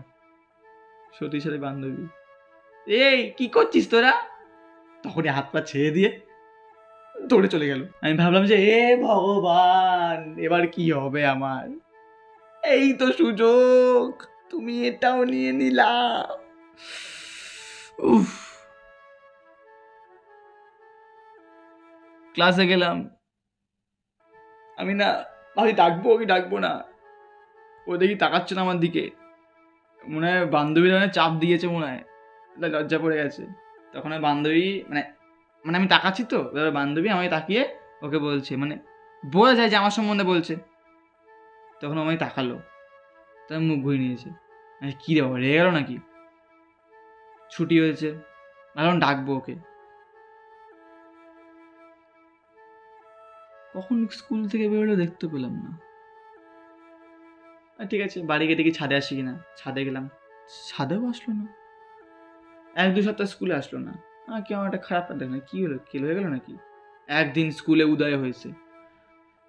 সতীর সাথে বান্ধবী, এই কি করছিস তোরা, তখনই হাত পা ছেড়ে দিয়ে দৌড়ে চলে গেল। আমি ভাবলাম যে এ ভগবান, এবার কি হবে আমার, এই তো সুযোগ, তুমি এটাও নিয়ে নিলা। উফ। ক্লাসে গেলাম, আমি না ভাবি ডাকবো কি ডাকবো না, ও দেখি তাকাচ্ছে না আমার দিকে, মনে হয় বান্ধবীরা মানে চাপ দিয়েছে, মনে হয় লজ্জা পড়ে গেছে। তখন ওই বান্ধবী মানে মানে আমি তাকাচ্ছি তো, এবার বান্ধবী আমায় তাকিয়ে ওকে বলছে, মানে বোঝা যায় যে আমার সম্বন্ধে বলছে। তখন ও আমায় তাকালো, তার মুখ ঘুরিয়ে নিয়েছে। কী রে বাবা, রেগে গেল নাকি? ছুটি হয়েছে, এখন ডাকবো ওকে, কখন স্কুল থেকে বেরোলো দেখতে পেলাম না। ঠিক আছে, বাড়ি গিয়ে দেখি ছাদে আসি কিনা, ছাদে গেলাম, ছাদেও আসলো না। 1-2 সপ্তাহ স্কুলে আসলো না। কি আমার একটা খারাপ দেখ না, কী হলো, কেল হয়ে গেল নাকি? একদিন স্কুলে উদয় হয়েছে,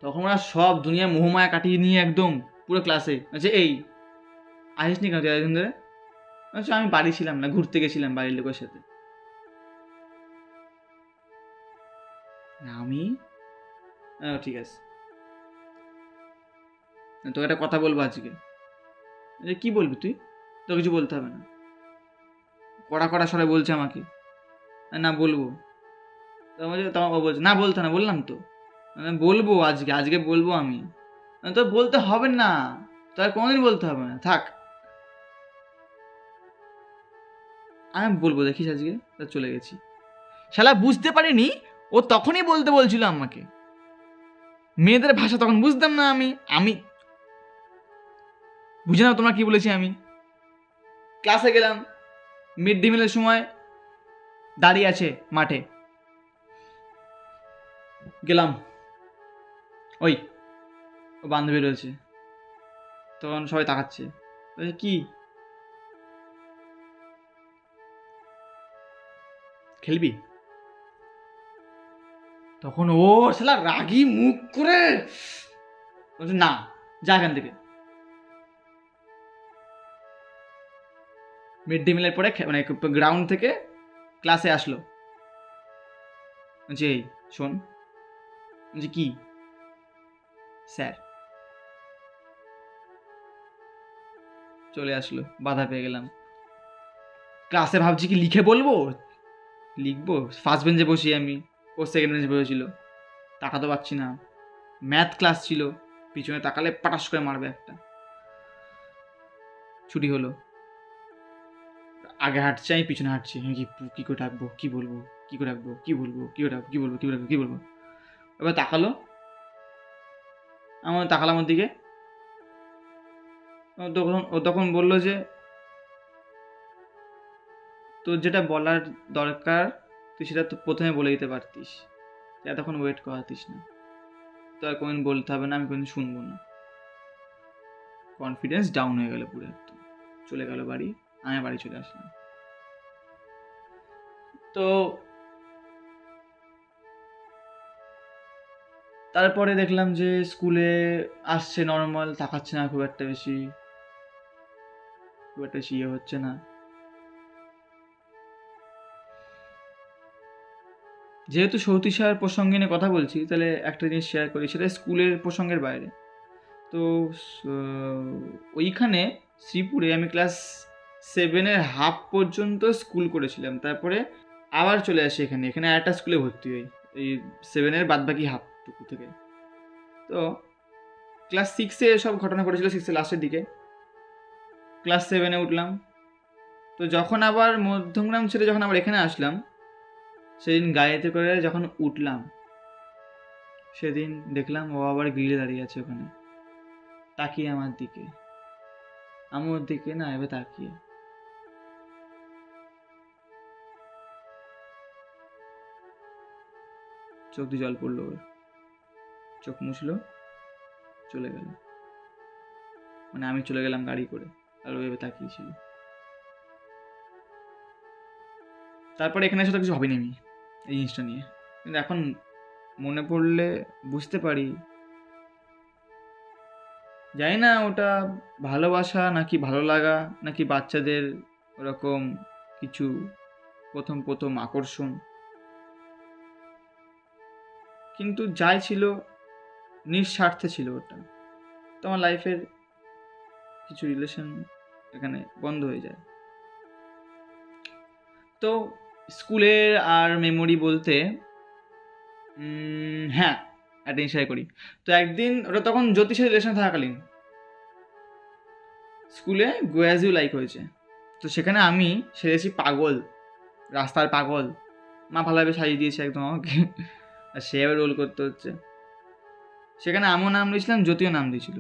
তখন ওরা সব দুনিয়া মোহমায়া কাটিয়ে নিয়ে একদম পুরো ক্লাসে আচ্ছা, এই আসিস নি কেন তুই এতদিন ধরে? আচ্ছা, আমি বাড়ি ছিলাম না, ঘুরতে গেছিলাম বাড়ির লোকের সাথে। আমি ঠিক আছে, তোকে একটা কথা বলবো আজকে। কি বলবি তুই? তো কিছু বলতে হবে না, কড়া কড়া স্বরে বলছে আমাকে। না বলবো, তখন ও বলছে না বলতে না, বললাম তো বলবো আজকে, আজকে বলবো আমি। তো বলতে হবে না, তার কোনোদিন বলতে হবে না, থাক। আমি বলবো দেখিস আজকে, তা চলে গেছি। শালা বুঝতে পারিনি ও তখনই বলতে বলছিল আমাকে, মেয়েদের ভাষা তখন বুঝতাম না আমি, আমি বুঝে নাও তোমরা কি বলেছি আমি। ক্লাসে গেলাম, মিড ডে মিলের সময় দাঁড়িয়ে আছে মাঠে, গেলাম, ওই ও বান্ধবী রয়েছে, তখন সবাই তাকাচ্ছে, কি খেলবি? তখন ও শালা রাগি মুখ করে বলছে, না যা এখান থেকে। মিড ডে মিলের পরে মানে গ্রাউন্ড থেকে ক্লাসে আসলো, বলছে এই শোন, বলছে কি? স্যার। চলে আসলো, বাধা পেয়ে গেলাম। ক্লাসে ভাবছি কি লিখে বলবো, লিখবো, ফার্স্ট বেঞ্চে বসি আমি, ও সেকেন্ড বেঞ্চে বসেছিল, তাকাতে পারছি না। ম্যাথ ক্লাস ছিল, পিছনে তাকালে পাটাস করে মারবে একটা। ছুটি হলো, আগে হাঁটছি, আমি পিছনে হাঁটছি, আমি কি করে ডাকবো, কি বলবো, কি করে ডাকবো, কি বলবো, কি করে ডাকবো, কি বলবো, কি বলবো, কি বলবো। এবার তাকালো, তাকালো আমার দিকে, ও তখন বললো যে তোর যেটা বলার দরকার তুই সেটা তো প্রথমে বলে দিতে পারতিস, এতক্ষণ ওয়েট করাতিস না, তো আর কোনদিন বলতে হবে না, আমি কোনদিন শুনবো না। কনফিডেন্স ডাউন হয়ে গেল পুরো একদম, চলে গেল বাড়ি, আমি বাড়ি চলে আসলাম। তো তারপরে দেখলাম যে স্কুলে আসছে নর্মাল, তাকাচ্ছে না খুব একটা বেশি, খুব একটা বেশি ইয়ে হচ্ছে না। যেহেতু সৌতী স্যার প্রসঙ্গে নিয়ে কথা বলছি, তাহলে একটা জিনিস শেয়ার করি, সেটা স্কুলের প্রসঙ্গের বাইরে। তো ওইখানে শ্রীপুরে আমি ক্লাস 7-এর হাফ পর্যন্ত স্কুল করেছিলাম, তারপরে আবার চলে আসি এখানে, এখানে আরেকটা স্কুলে ভর্তি হই এই 7-এর বাদবাকি হাফটুকু থেকে। তো ক্লাস 6-এ সব ঘটনা ঘটেছিল, 6-এর লাস্টের দিকে। ক্লাস 7-এ উঠলাম, তো যখন আবার মধ্যমগ্রাম ছেড়ে যখন আবার এখানে আসলাম, সেদিন গাড়িতে করে যখন উঠলাম, সেদিন দেখলাম ও আবার গ্রিলে দাঁড়িয়ে আছে ওখানে, তাকিয়ে আমার দিকে, আমি ওর দিকে না এবার তাকিয়ে। চোখ দিয়ে জল পড়লো, ওর চোখ মুছলো, চলে গেল। মানে আমি চলে গেলাম গাড়ি করে, আর ও ভেবে তাকিয়েছিল। তারপরে এখানে এসে তো কিছু ভাবিনি আমি এই জিনিসটা নিয়ে, কিন্তু এখন মনে পড়লে বুঝতে পারি, জানি না ওটা ভালোবাসা নাকি ভালো লাগা নাকি বাচ্চাদের ওরকম কিছু প্রথম প্রথম আকর্ষণ, কিন্তু যাই ছিল নিঃস্বার্থে ছিল ওটা। তো আমার লাইফের কিছু রিলেশন এখানে বন্ধ হয়ে যায়। তো স্কুলের আর মেমোরি বলতে হ্যাঁ একটা জিনিস শেয়ার করি। তো একদিন ওটা তখন জ্যোতিষের রিলেশন থাকাকালীন স্কুলে গোয়াজ ইউ লাইক হয়েছে। তো সেখানে আমি সেরেছি পাগল, রাস্তার পাগল। মা ভালোভাবে সাজিয়ে দিয়েছে একদম আমাকে, আর সে রোল করতে হচ্ছে। সেখানে আমিও নাম দিয়েছিলাম, জ্যোতিও নাম দিয়েছিল,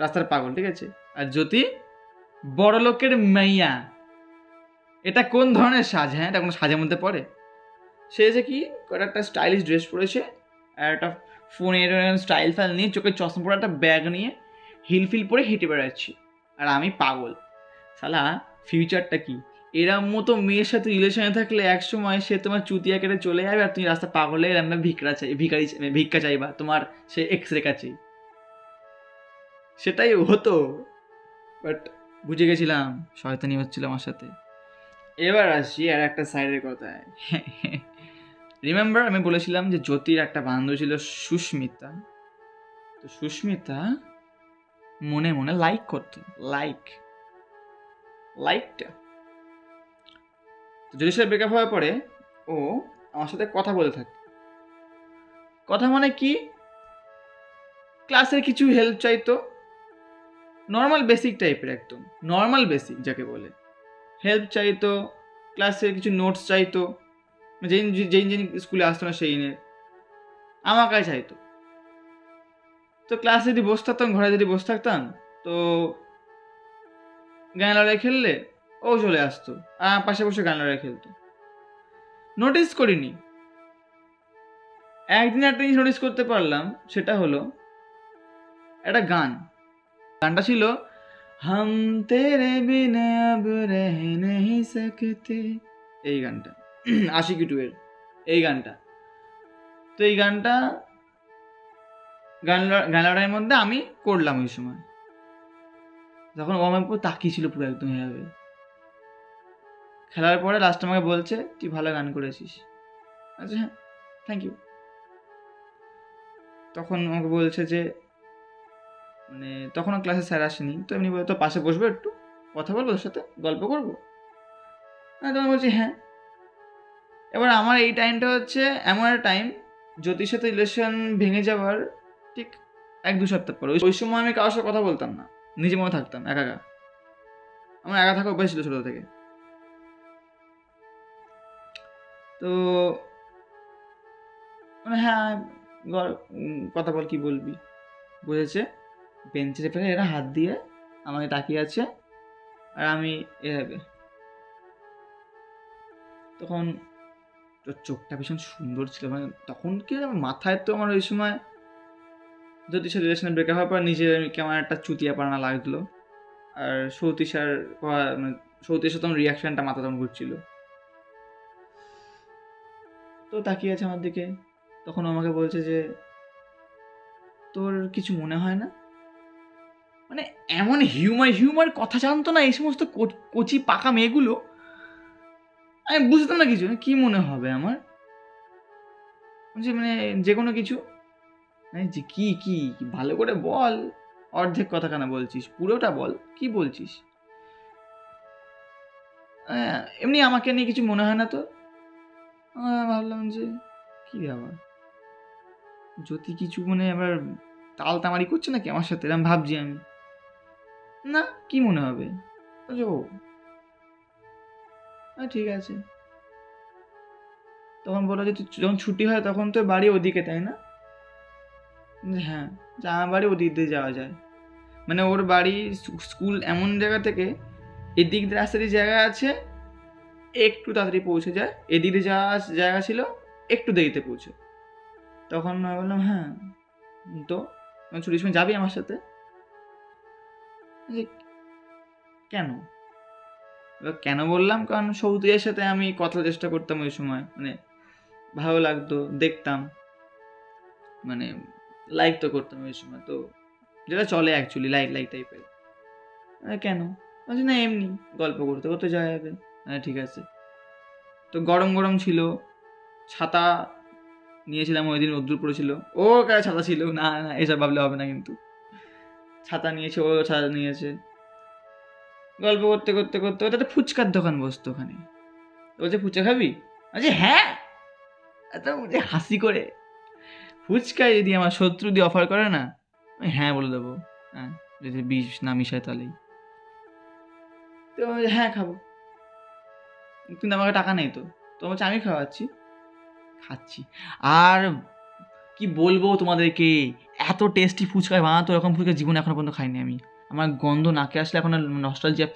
রাস্তার পাগল, ঠিক আছে। আর জ্যোতি বড় লোকের মাইয়া। এটা কোন ধরনের সাজ? হ্যাঁ, এটা কোনো সাজের মধ্যে পড়ে? সে যে কি একটা স্টাইলিশ ড্রেস পরেছে, আর একটা ফোনের স্টাইল ফাইল নিয়ে, চোখের চশমা পরে, একটা ব্যাগ নিয়ে হিল ফিল পরে হেঁটে বেড়াচ্ছি, আর আমি পাগল। শালা ফিউচারটা কি? এরম মতো মেয়ের সাথে রিলেশনে থাকলে একসময় সে তোমার চুতিয়া কেটে চলে যাবে, আর তুমি রাস্তা পাগলে আমরা ভিক্ষা চাইবা তোমার সে এক্সরে কাছে। সেটাই হতো, বাট বুঝে গেছিলাম শয়তানি হচ্ছিল আমার সাথে। এবার আসি আর একটা সাইডের কথায়। রিমেম্বার আমি বলেছিলাম যে জ্যোতির একটা বান্ধবী ছিল সুস্মিতা। তো সুস্মিতা মনে মনে লাইক করতো, লাইকটা। তো জ্যোতির সাথে ব্রেকআপ হওয়ার পরে ও আমার সাথে কথা বলে থাকে। কথা মানে কি, ক্লাসের কিছু হেল্প চাইতো, নর্মাল বেসিক টাইপের, একদম নর্মাল বেসিক যাকে বলে, হেল্প চাইতো, ক্লাসের কিছু নোটস চাইতো, যেই স্কুলে আসতো না সেই নিয়ে আমার কাছে চাইতো। তো ক্লাসে যদি বসে থাকতাম, ঘরে যদি বসে থাকতাম, তো গান লড়াই খেললে ও চলে আসতো, আর পাশে বসে গান লড়াই খেলতো। নোটিস করিনি। একদিন একটা জিনিস নোটিস করতে পারলাম, সেটা হলো একটা গানটা ছিল হাম তেরে বিনে আব রহ নেহি সকতে, এই গানটা আশিকি 2 এর এই গানটা। তো এই গানটা গান লড়াইয়ের মধ্যে আমি করলাম ওই সময়, যখন ও আমার পুরো তাকিয়েছিল পুরো একদম এভাবে। খেলার পরে লাস্ট আমাকে বলছে তুই ভালো গান করেছিস। আচ্ছা হ্যাঁ, থ্যাংক ইউ। তখন আমাকে বলছে যে মানে তখনও ক্লাসে স্যার আসেনি, তো এমনি বলে তো পাশে বসবো, একটু কথা বলবো, ওর সাথে গল্প করবো। হ্যাঁ, তখন বলছি হ্যাঁ। এবার আমার এই টাইমটা হচ্ছে এমন একটা টাইম, জ্যোতির সাথে রিলেশন ভেঙে যাওয়ার ঠিক 1-2 সপ্তাহ পর। ওই সময় আমি কারোর সাথে কথা বলতাম না, নিজে মনে থাকতাম একা একা। আমার একা থাকা অভ্যাস ছিল ছোটো থেকে। তো মানে হ্যাঁ, কথা বল, কি বলবি, বুঝেছে। বেঞ্চের ফেলে এরা হাত দিয়ে আমাকে তাকিয়ে আছে, আর আমি এভাবে। তখন তোর চোখটা ভীষণ সুন্দর ছিল, মানে তখন কি আমার মাথায় তো আমার ওই সময় যদি সে রিলেশনে ব্রেকআপ হওয়ার পর নিজের কেমন একটা চুতিয়া পানা লাগলো, আর সৌতিশার মানে সৌতিশার তখন রিয়াকশানটা মাথা তখন ঘুরছিল। তো তাকিয়ে আছে আমার দিকে, তখন আমাকে বলছে যে তোর কিছু মনে হয় না। মানে এমন হিউমার কথা জানতো না এই সমস্ত কচি পাকা মেয়েগুলো, আমি বুঝতাম না কিছু, কি মনে হবে আমার, যে মানে যে কোনো কিছু, যে কি কি ভালো করে বল, অর্ধেক কথা কেন বলছিস, পুরোটা বল, কি বলছিস। এমনি আমাকে নিয়ে কিছু মনে হয় না তো। ভাবলাম যে কি আবার যদি কিছু মানে আবার তামারি করছে নাকি আমার সাথে, এরকম ভাবছি আমি। না, কি মনে হবে। ও ঠিক আছে। তখন বলো যে যখন ছুটি হয় তখন তো বাড়ি ওদিকে, তাই না? হ্যাঁ, আমার বাড়ি ওদিক দিয়ে যাওয়া যায়। মানে ওর বাড়ি স্কুল এমন জায়গা থেকে এদিক দিয়ে রাস্তার জায়গা আছে, একটু তাড়াতাড়ি পৌঁছে যায়, এদিকে যাওয়া জায়গা ছিল একটু দেরিতে পৌঁছে। তখন আমি বললাম হ্যাঁ, তো ছুটির সময় যাবি আমার সাথে? যে কেন? এবার কেন বললাম, কারণ সৌদির সাথে আমি কথা চেষ্টা করতাম ওই সময়, মানে ভালো লাগতো, দেখতাম, মানে লাইক তো করতাম ওই সময়, তো যেটা চলে অ্যাকচুয়ালি লাইক লাইক টাইপের। কেন? বলছি না এমনি গল্প করতে করতে যাওয়া যাবে। হ্যাঁ ঠিক আছে। তো গরম গরম ছিল, ছাতা নিয়েছিলাম ওই দিন, রোদ্দুর পড়েছিল। ও কাছে ছাতা ছিল না, না এসব ভাবলে হবে না, কিন্তু ছাতা নিয়েছে, ও ছাতা নিয়েছে। গল্প করতে করতে করতে করতে একটা ফুচকার দোকান বসতো ওখানে। বলছে ফুচকা খাবি? বলছি হ্যাঁ, এত হাসি করে। ফুচকায় যদি আমার শত্রু দিয়ে অফার করে না, আমি হ্যাঁ বলে দেবো, হ্যাঁ যদি বিষ না মিশায় তাহলেই। তো হ্যাঁ খাবো, কিন্তু আমাকে টাকা নেই তো। তো বলছে আমি খাওয়াচ্ছি, খাচ্ছি। আর কি বলবো তোমাদেরকে, এত টেস্টি ফুচকা বানাতো, এরকম ফুচকা জীবনে এখনো পর্যন্ত খাইনি আমি। আমার গন্ধ নাকে আসলে এখন নস্টালজিয়া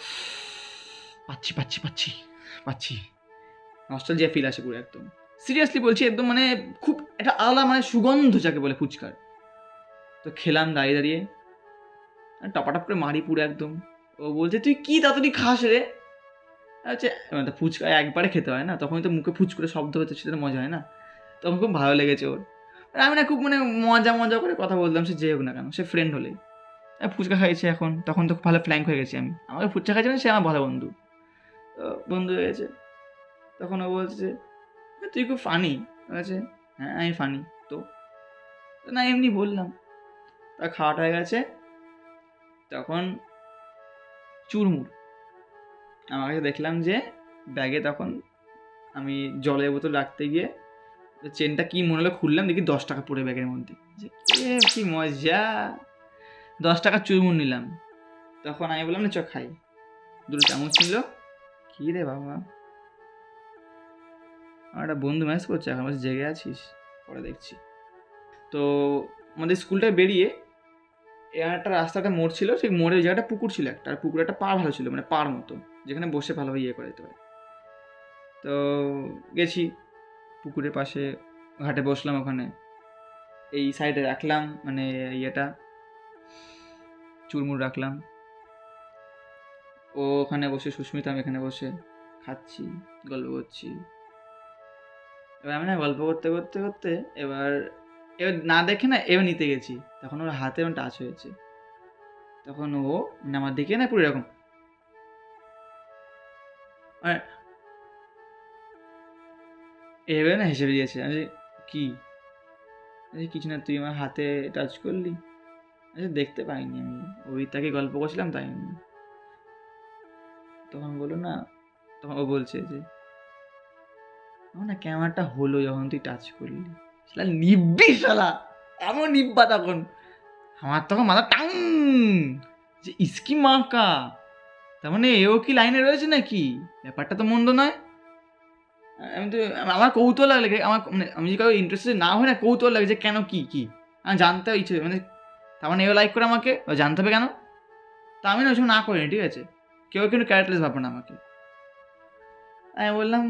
পাচ্ছি পাচ্ছি পাচ্ছি পাচ্ছি নস্টালজিয়া ফিল আসে পুরো একদম। সিরিয়াসলি বলছি, একদম মানে খুব একটা আলাদা মানে সুগন্ধ যাকে বলে ফুচকার। তো খেলাম দাঁড়িয়ে দাঁড়িয়ে, টপাটপ করে মারি পুরো একদম। ও বলছে তুই কি তাড়াতাড়ি খাস রে? আচ্ছা, ফুচকা একবারে খেতে হয় না, তখন তো মুখে ফুচ করে শব্দ হচ্ছে, সেটা মজা হয় না। তখন খুব ভালো লেগেছে ওর। আর আমি না খুব মানে মজা মজা করে কথা বলতাম, সে যে হোক না কেন, সে ফ্রেন্ড হলেই। ফুচকা খাইছে এখন, তখন তো খুব ভালো ফ্ল্যাঙ্ক হয়ে গেছি আমি। আমাকে ফুচকা খাইছে মানে সে আমার ভালো বন্ধু, তো বন্ধু হয়ে গেছে। তখন ও বলছে তুই খুব ফানি। বলছে হ্যাঁ আমি ফানি। তো না এমনি বললাম। তা খাওয়াটা হয়ে গেছে, তখন চুরমুর আমার কাছে দেখলাম যে ব্যাগে, তখন আমি জলের বোতল রাখতে গিয়ে চেনটা কি মনে হলো খুললাম, দেখি 10 টাকা পড়ে ব্যাগের মধ্যে। যে কি মজা, 10 টাকা চুরমুর নিলাম। তখন আমি বললাম না চ খাই। দুটো চামচ নিল। কি রে বাবা, আমার একটা বন্ধু ম্যাচ করছে, এখন বলছে জেগে আছিস, পরে দেখছি। তো আমাদের স্কুলটায় বেরিয়ে এর একটা রাস্তাটা মোড় ছিল, সেই মোড়ের জায়গাটা পুকুর ছিল একটা, আর পুকুরে একটা পা ভালো ছিল, মানে পার মতো, যেখানে বসে ভালোভাবে ইয়ে করে দিতে পারে। তো গেছি পুকুরের পাশে, ঘাটে বসলাম, ওখানে এই সাইডে রাখলাম মানে ইয়েটা, চুরমুর রাখলাম। ও ওখানে বসে, সুস্মিতা, আমি এখানে বসে খাচ্ছি, গল্প করছি। এবার আমি না গল্প করতে করতে করতে এবার এবার না দেখে না এবার নিতে গেছি, তখন ওর হাতে এমন টাচ হয়েছে। তখন ও মানে আমার দিকে না পুরো এরকম মানে এভাবে না হেসে দিয়েছে। আমি কি? কিছু না, তুই আমার হাতে টাচ করলি। আচ্ছা দেখতে পাইনি আমি, ওই তাকে গল্প করছিলাম তাই আমি। তখন বললো না, তখন ও বলছে যে আমার না ক্যামেরাটা হলো যখন তুই টাচ করলি। শালা নিব্বি, শালা এমন নিব্বা তখন। আমার তখন মাথা টাং, যে ইসকি মাকা, তার মানে এও কি লাইনে রয়েছে নাকি? ব্যাপারটা তো মন্দ নয়। আমি তো, আমার কৌতূহল লাগে, আমার মানে আমি যে কারো ইন্টারেস্টেড না হয় না, কৌতূহল লাগে যে কেন, কি কি আমার জানতে ইচ্ছে, মানে তার মানে এও লাইক করে আমাকে, জানতে হবে কেন। তা আমি না ওই সময় না করিনি, ঠিক আছে, কেউ কিন্তু ক্যারেক্টারলেস ভাববে না আমাকে। আমি বললাম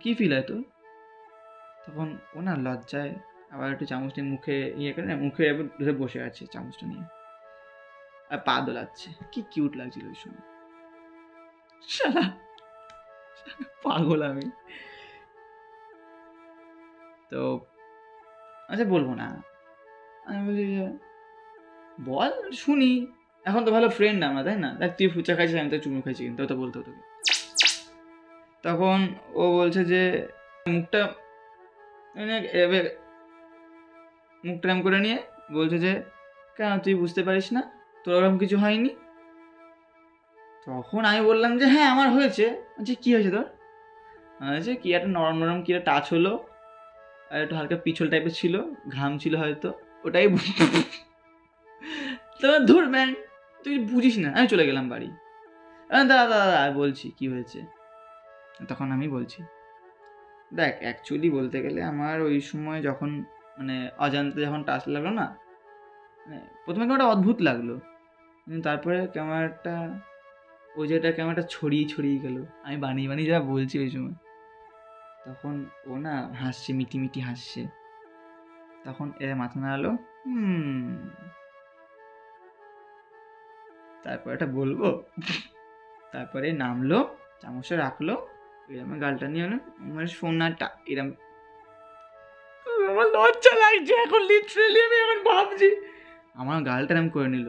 কী ফিল হয় তোর? তখন ও না লজ্জায় আবার একটু চামচ নিয়ে মুখে ইয়ে করে না, মুখে ধরে বসে আছে চামচটা নিয়ে, আর পা দোলাচ্ছে। কি কিউট লাগছিল ওই সময়, শালা পাগল আমি। তো আচ্ছা বলবো না, আমি বলি যে বল শুনি, এখন তো ভালো ফ্রেন্ড আমরা, তাই না? দেখ তুই ফুচকা খাইছিস, আমি তো চুমু খাইছি, কিন্তু তো বলতে তোকে। তখন ও বলছে যে মুখটা মানে এভাবে মুখটা এরম করে নিয়ে বলছে যে কেন তুই বুঝতে পারিস না, তোর ওরকম কিছু হয়নি? তখন আমি বললাম যে হ্যাঁ আমার হয়েছে। বলছে কী হয়েছে তোর? হয়েছে কি, একটা নরম নরম কি একটা টাচ হলো, আর একটু হালকা পিছল টাইপের ছিল, ঘাম ছিল হয়তো, ওটাই। তো ধুর ম্যান, তুই বুঝিস না। আমি চলে গেলাম বাড়ি। দাদা দাদা বলছি কি হয়েছে। তখন আমি বলছি দেখ অ্যাকচুয়ালি বলতে গেলে আমার ওই সময় যখন মানে অজান্তে যখন টাচ লাগলো না, মানে প্রথমে কেমন একটা অদ্ভুত লাগলো, কিন্তু তারপরে কেমন একটা ওই যেটা কেমন একটা ছড়িয়ে ছড়িয়ে গেলো, আমি বানিয়ে বানিয়ে যা বলছি ওই সময়। তখন ও না হাসছে, মিটি মিটি হাসছে। তখন এরা মাথা নাড়ালো, তারপর এটা বলবো। তারপরে নামলো, চামচে রাখলো, এরম গালটা নিয়ে হলো মানে সোনাটা এরম। আমার লজ্জা লাগছে এখন, লিটারেলি আমি এখন ভাবছি আমার গালটা এরম করে নিল।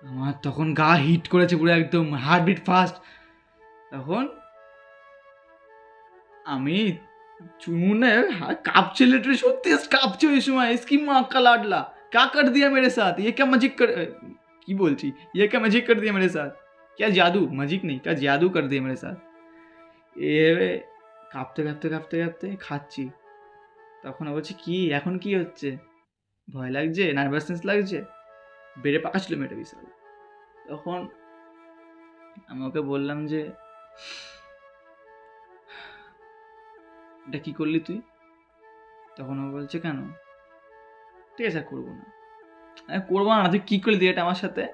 আমার তখন গা হিট করেছে পুরো, একদম হার্টবিট ফাস্ট। তখন আমি চুমুনে कांपছে, लिटरली সত্যি কাঁপছে ওই সময়। इसकी माँ का लाडला क्या कर दिया मेरे साथ, ये क्या मैजिक कर, কি বলছি, ये क्या मैजिक कर दिया मेरे साथ, क्या जादू, मैजिक नहीं, क्या जादू कर दिया मेरे साथ। এভাবে কাঁপতে কাঁপতে কাঁপতে কাঁপতে খাচ্ছি। তখন বলছি কি এখন কি হচ্ছে, ভয় লাগছে, নার্ভাসনেস লাগছে, বেড়ে পাকা ছিল মেয়েটা বিশাল। তখন আমি ওকে বললাম যে এটা কী করলি তুই? তখন ও বলছে কেন? ঠিক আছে করবো না। আমি করবো না, তুই কী করলি তুই এটা আমার সাথে?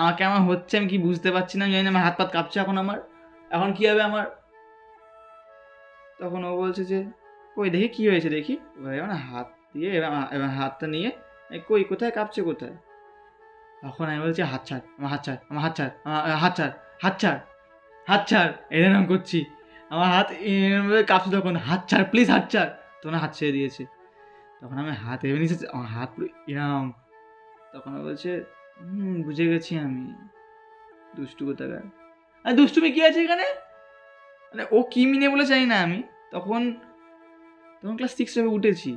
আমাকে আমার হচ্ছে, আমি কি বুঝতে পারছি না, আমি জানি না, আমার হাত পাত কাঁপছে এখন, আমার এখন কী হবে আমার। তখন ও বলছে যে কই দেখি কী হয়েছে দেখি। এবার হাত দিয়ে এবার হাতটা নিয়ে কই কোথায় কাঁপছে কোথায়। তখন আমি বলছি হাত ছাড়, আমার হাত ছাড়, আমার হাত ছাড়, আমার হাত ছাড়, হাত ছাড়, হাত ছাড়, এরকম করছি। আমার হাত এরমভাবে কাঁপছে, তখন হাত ছাড় প্লিজ, হাত ছাড়। তখন হাত ছেড়ে দিয়েছে। তখন আমি হাত এমনি নিচে, আমার হাত পুরো এরম। তখন ও বলছে বুঝে গেছি আমি, দুষ্টু কোথাকার। আর দুষ্টুমি কী আছে এখানে, মানে ও কী মিনে বলে চাই না আমি। তখন তখন ক্লাস 6 উঠেছি,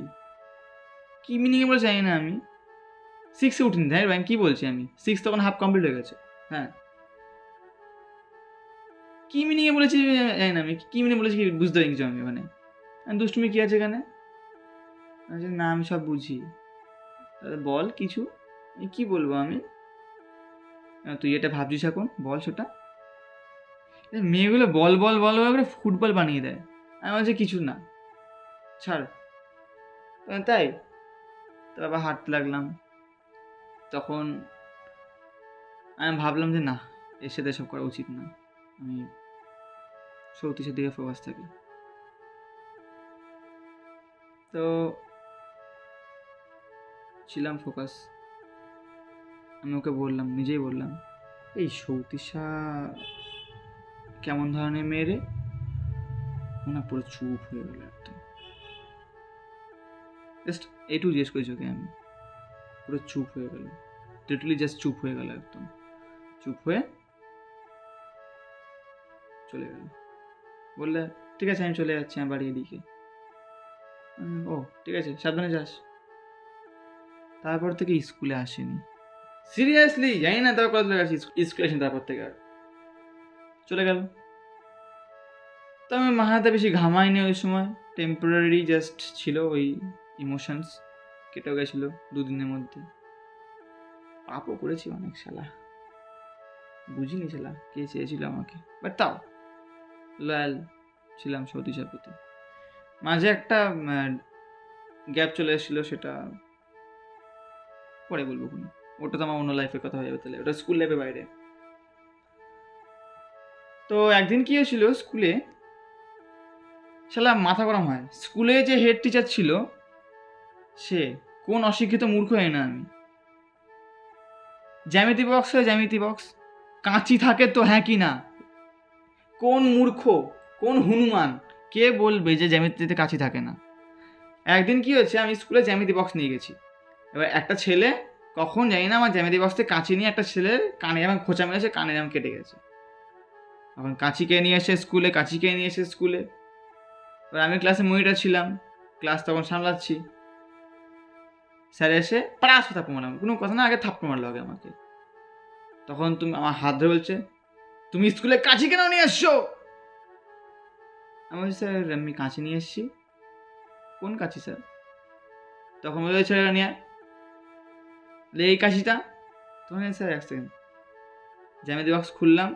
কী মিনিংয়ে বলে চাই না আমি। 6 উঠিনি তাই ভাই, কী বলছি আমি, 6 তখন হাফ কমপ্লিট হয়ে গেছে। হ্যাঁ, কী মিনিংয়ে বলেছি জানি না আমি, কী মিনিং বলেছি কি বুঝতে পারি কিছু আমি, মানে দুষ্টুমি কী আছে এখানে। না আমি সব বুঝি, বল কিছু, কী বলবো আমি, তুই এটা ভাবছিস এখন, বল সেটা। মেয়েগুলো বল বল বল করে ফুটবল বানিয়ে দেয়। আমি বলছি কিছু না, ছাড়। তাই তো আবার হাঁটতে লাগলাম। তখন আমি ভাবলাম যে না, এর সাথে এসব করা উচিত না, আমি সৌতিশের দিকে ফোকাস থাকি। তো ছিলাম ফোকাস। আমি ওকে বললাম, নিজেই বললাম, এই সৌতিশা কেমন ধরনের মেয়ে রে? ওনা পুরো চুপ হয়ে গেল একদম, জাস্ট এইটুকু জিজ্ঞেস করেছি ওকে আমি, পুরো চুপ হয়ে গেল, লিটারালি জাস্ট চুপ হয়ে গেল একদম, চুপ হয়ে চলে গেল। বললে ঠিক আছে আমি চলে যাচ্ছি, আমি বাড়ি এদিকে। ও ঠিক আছে, সাবধানে যাস। তারপর থেকে স্কুলে আসেনি, সিরিয়াসলি জানি না তারপর কত আসি স্কুলে আসেনি, তারপর থেকে আর চলে গেল। তো আমি মাথাতে বেশি ঘামাইনি ওই সময়, টেম্পোরারি জাস্ট ছিল ওই ইমোশনস, কেটেও গেছিলো 2 দিনের মধ্যে। পাপও করেছি অনেক, শালা বুঝিনি শালা কে চেয়েছিল আমাকে, বাট তাও লয়াল ছিলাম সতীশের প্রতি। মাঝে একটা গ্যাপ চলে এসেছিলো, সেটা পরে বলবো কোনো, ওটা তো আমার অন্য লাইফের কথা হয়ে যাবে, তাহলে ওটা স্কুল লাইফের বাইরে। তো একদিন কী হয়েছিল স্কুলে, শালা মাথা গরম হয়, স্কুলে যে হেড টিচার ছিল সে কোন অশিক্ষিত মূর্খ হয় না আমি। জ্যামিতি বক্স হয়, জ্যামিতি বক্স কাঁচি থাকে তো হ্যাঁ কি না, কোন মূর্খ কোন হনুমান কে বলবে যে জ্যামিতিতে কাঁচি থাকে না। একদিন কি হয়েছে, আমি স্কুলে জ্যামিতি বক্স নিয়ে গেছি, এবার একটা ছেলে কখন জানি না আমার জ্যামিতি বক্সে কাঁচি নিয়ে একটা ছেলের কানে যেমন খোঁচা মেরেছে, কানে যেমন কেটে গেছে। তখন কাঁচি কে নিয়ে এসে স্কুলে, কাঁচি কে নিয়ে এসে স্কুলে, এবার আমি ক্লাসে মনিটর ছিলাম, ক্লাস তখন সামলাচ্ছি। স্যার এসে পাড়াস থাপ্পড় মারলাম, কোনো কথা না, আগে থাপ্পড় মারলো আগে আমাকে। তখন তুমি আমার হাত ধরে বলছে তুমি স্কুলে কাঁচি কেন নিয়ে এসছো? আমি বলছি স্যার আমি কাঁচি নিয়ে এসেছি। কোন কাঁচি স্যার? তখন বলে ছেলেটা নিয়ে এই কাঁচিটা। তখন স্যার এক সেকেন্ড, জ্যামিতি বক্স খুললাম,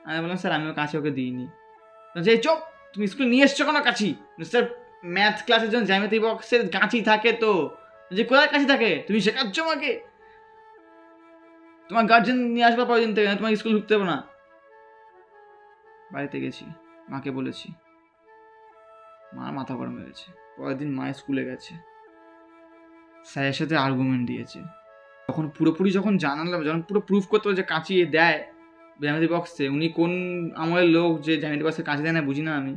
আমি বললাম স্যার আমিও কাঁচি ওকে দিইনি। যে চোপ, তুমি স্কুলে নিয়ে এসছো কেন কাঁচি? স্যার ম্যাথ ক্লাসের জন্য জ্যামিতি বক্সের কাঁচি থাকে তো। যে কোথায় কাঁচি থাকে তুমি শেখাচ্ছ আমাকে? তোমার গার্জেন নিয়ে আসবা পরের দিন থেকে, তোমার স্কুল ঢুকতে দেবো না। বাড়িতে গেছি, মাকে বলেছি, মার মাথা গরম হয়ে গেছে। পরের দিন মা স্কুলে গেছে, স্যারের সাথে আর্গুমেন্ট দিয়েছে। যখন পুরোপুরি জানালাম, যখন পুরো প্রুফ করতে হবে যে কাঁচি দেয় জ্যামিতি বক্সে, উনি কোন আমলের লোক যে জ্যামিতি বক্সে কাঁচি দেয় না বুঝি না আমি।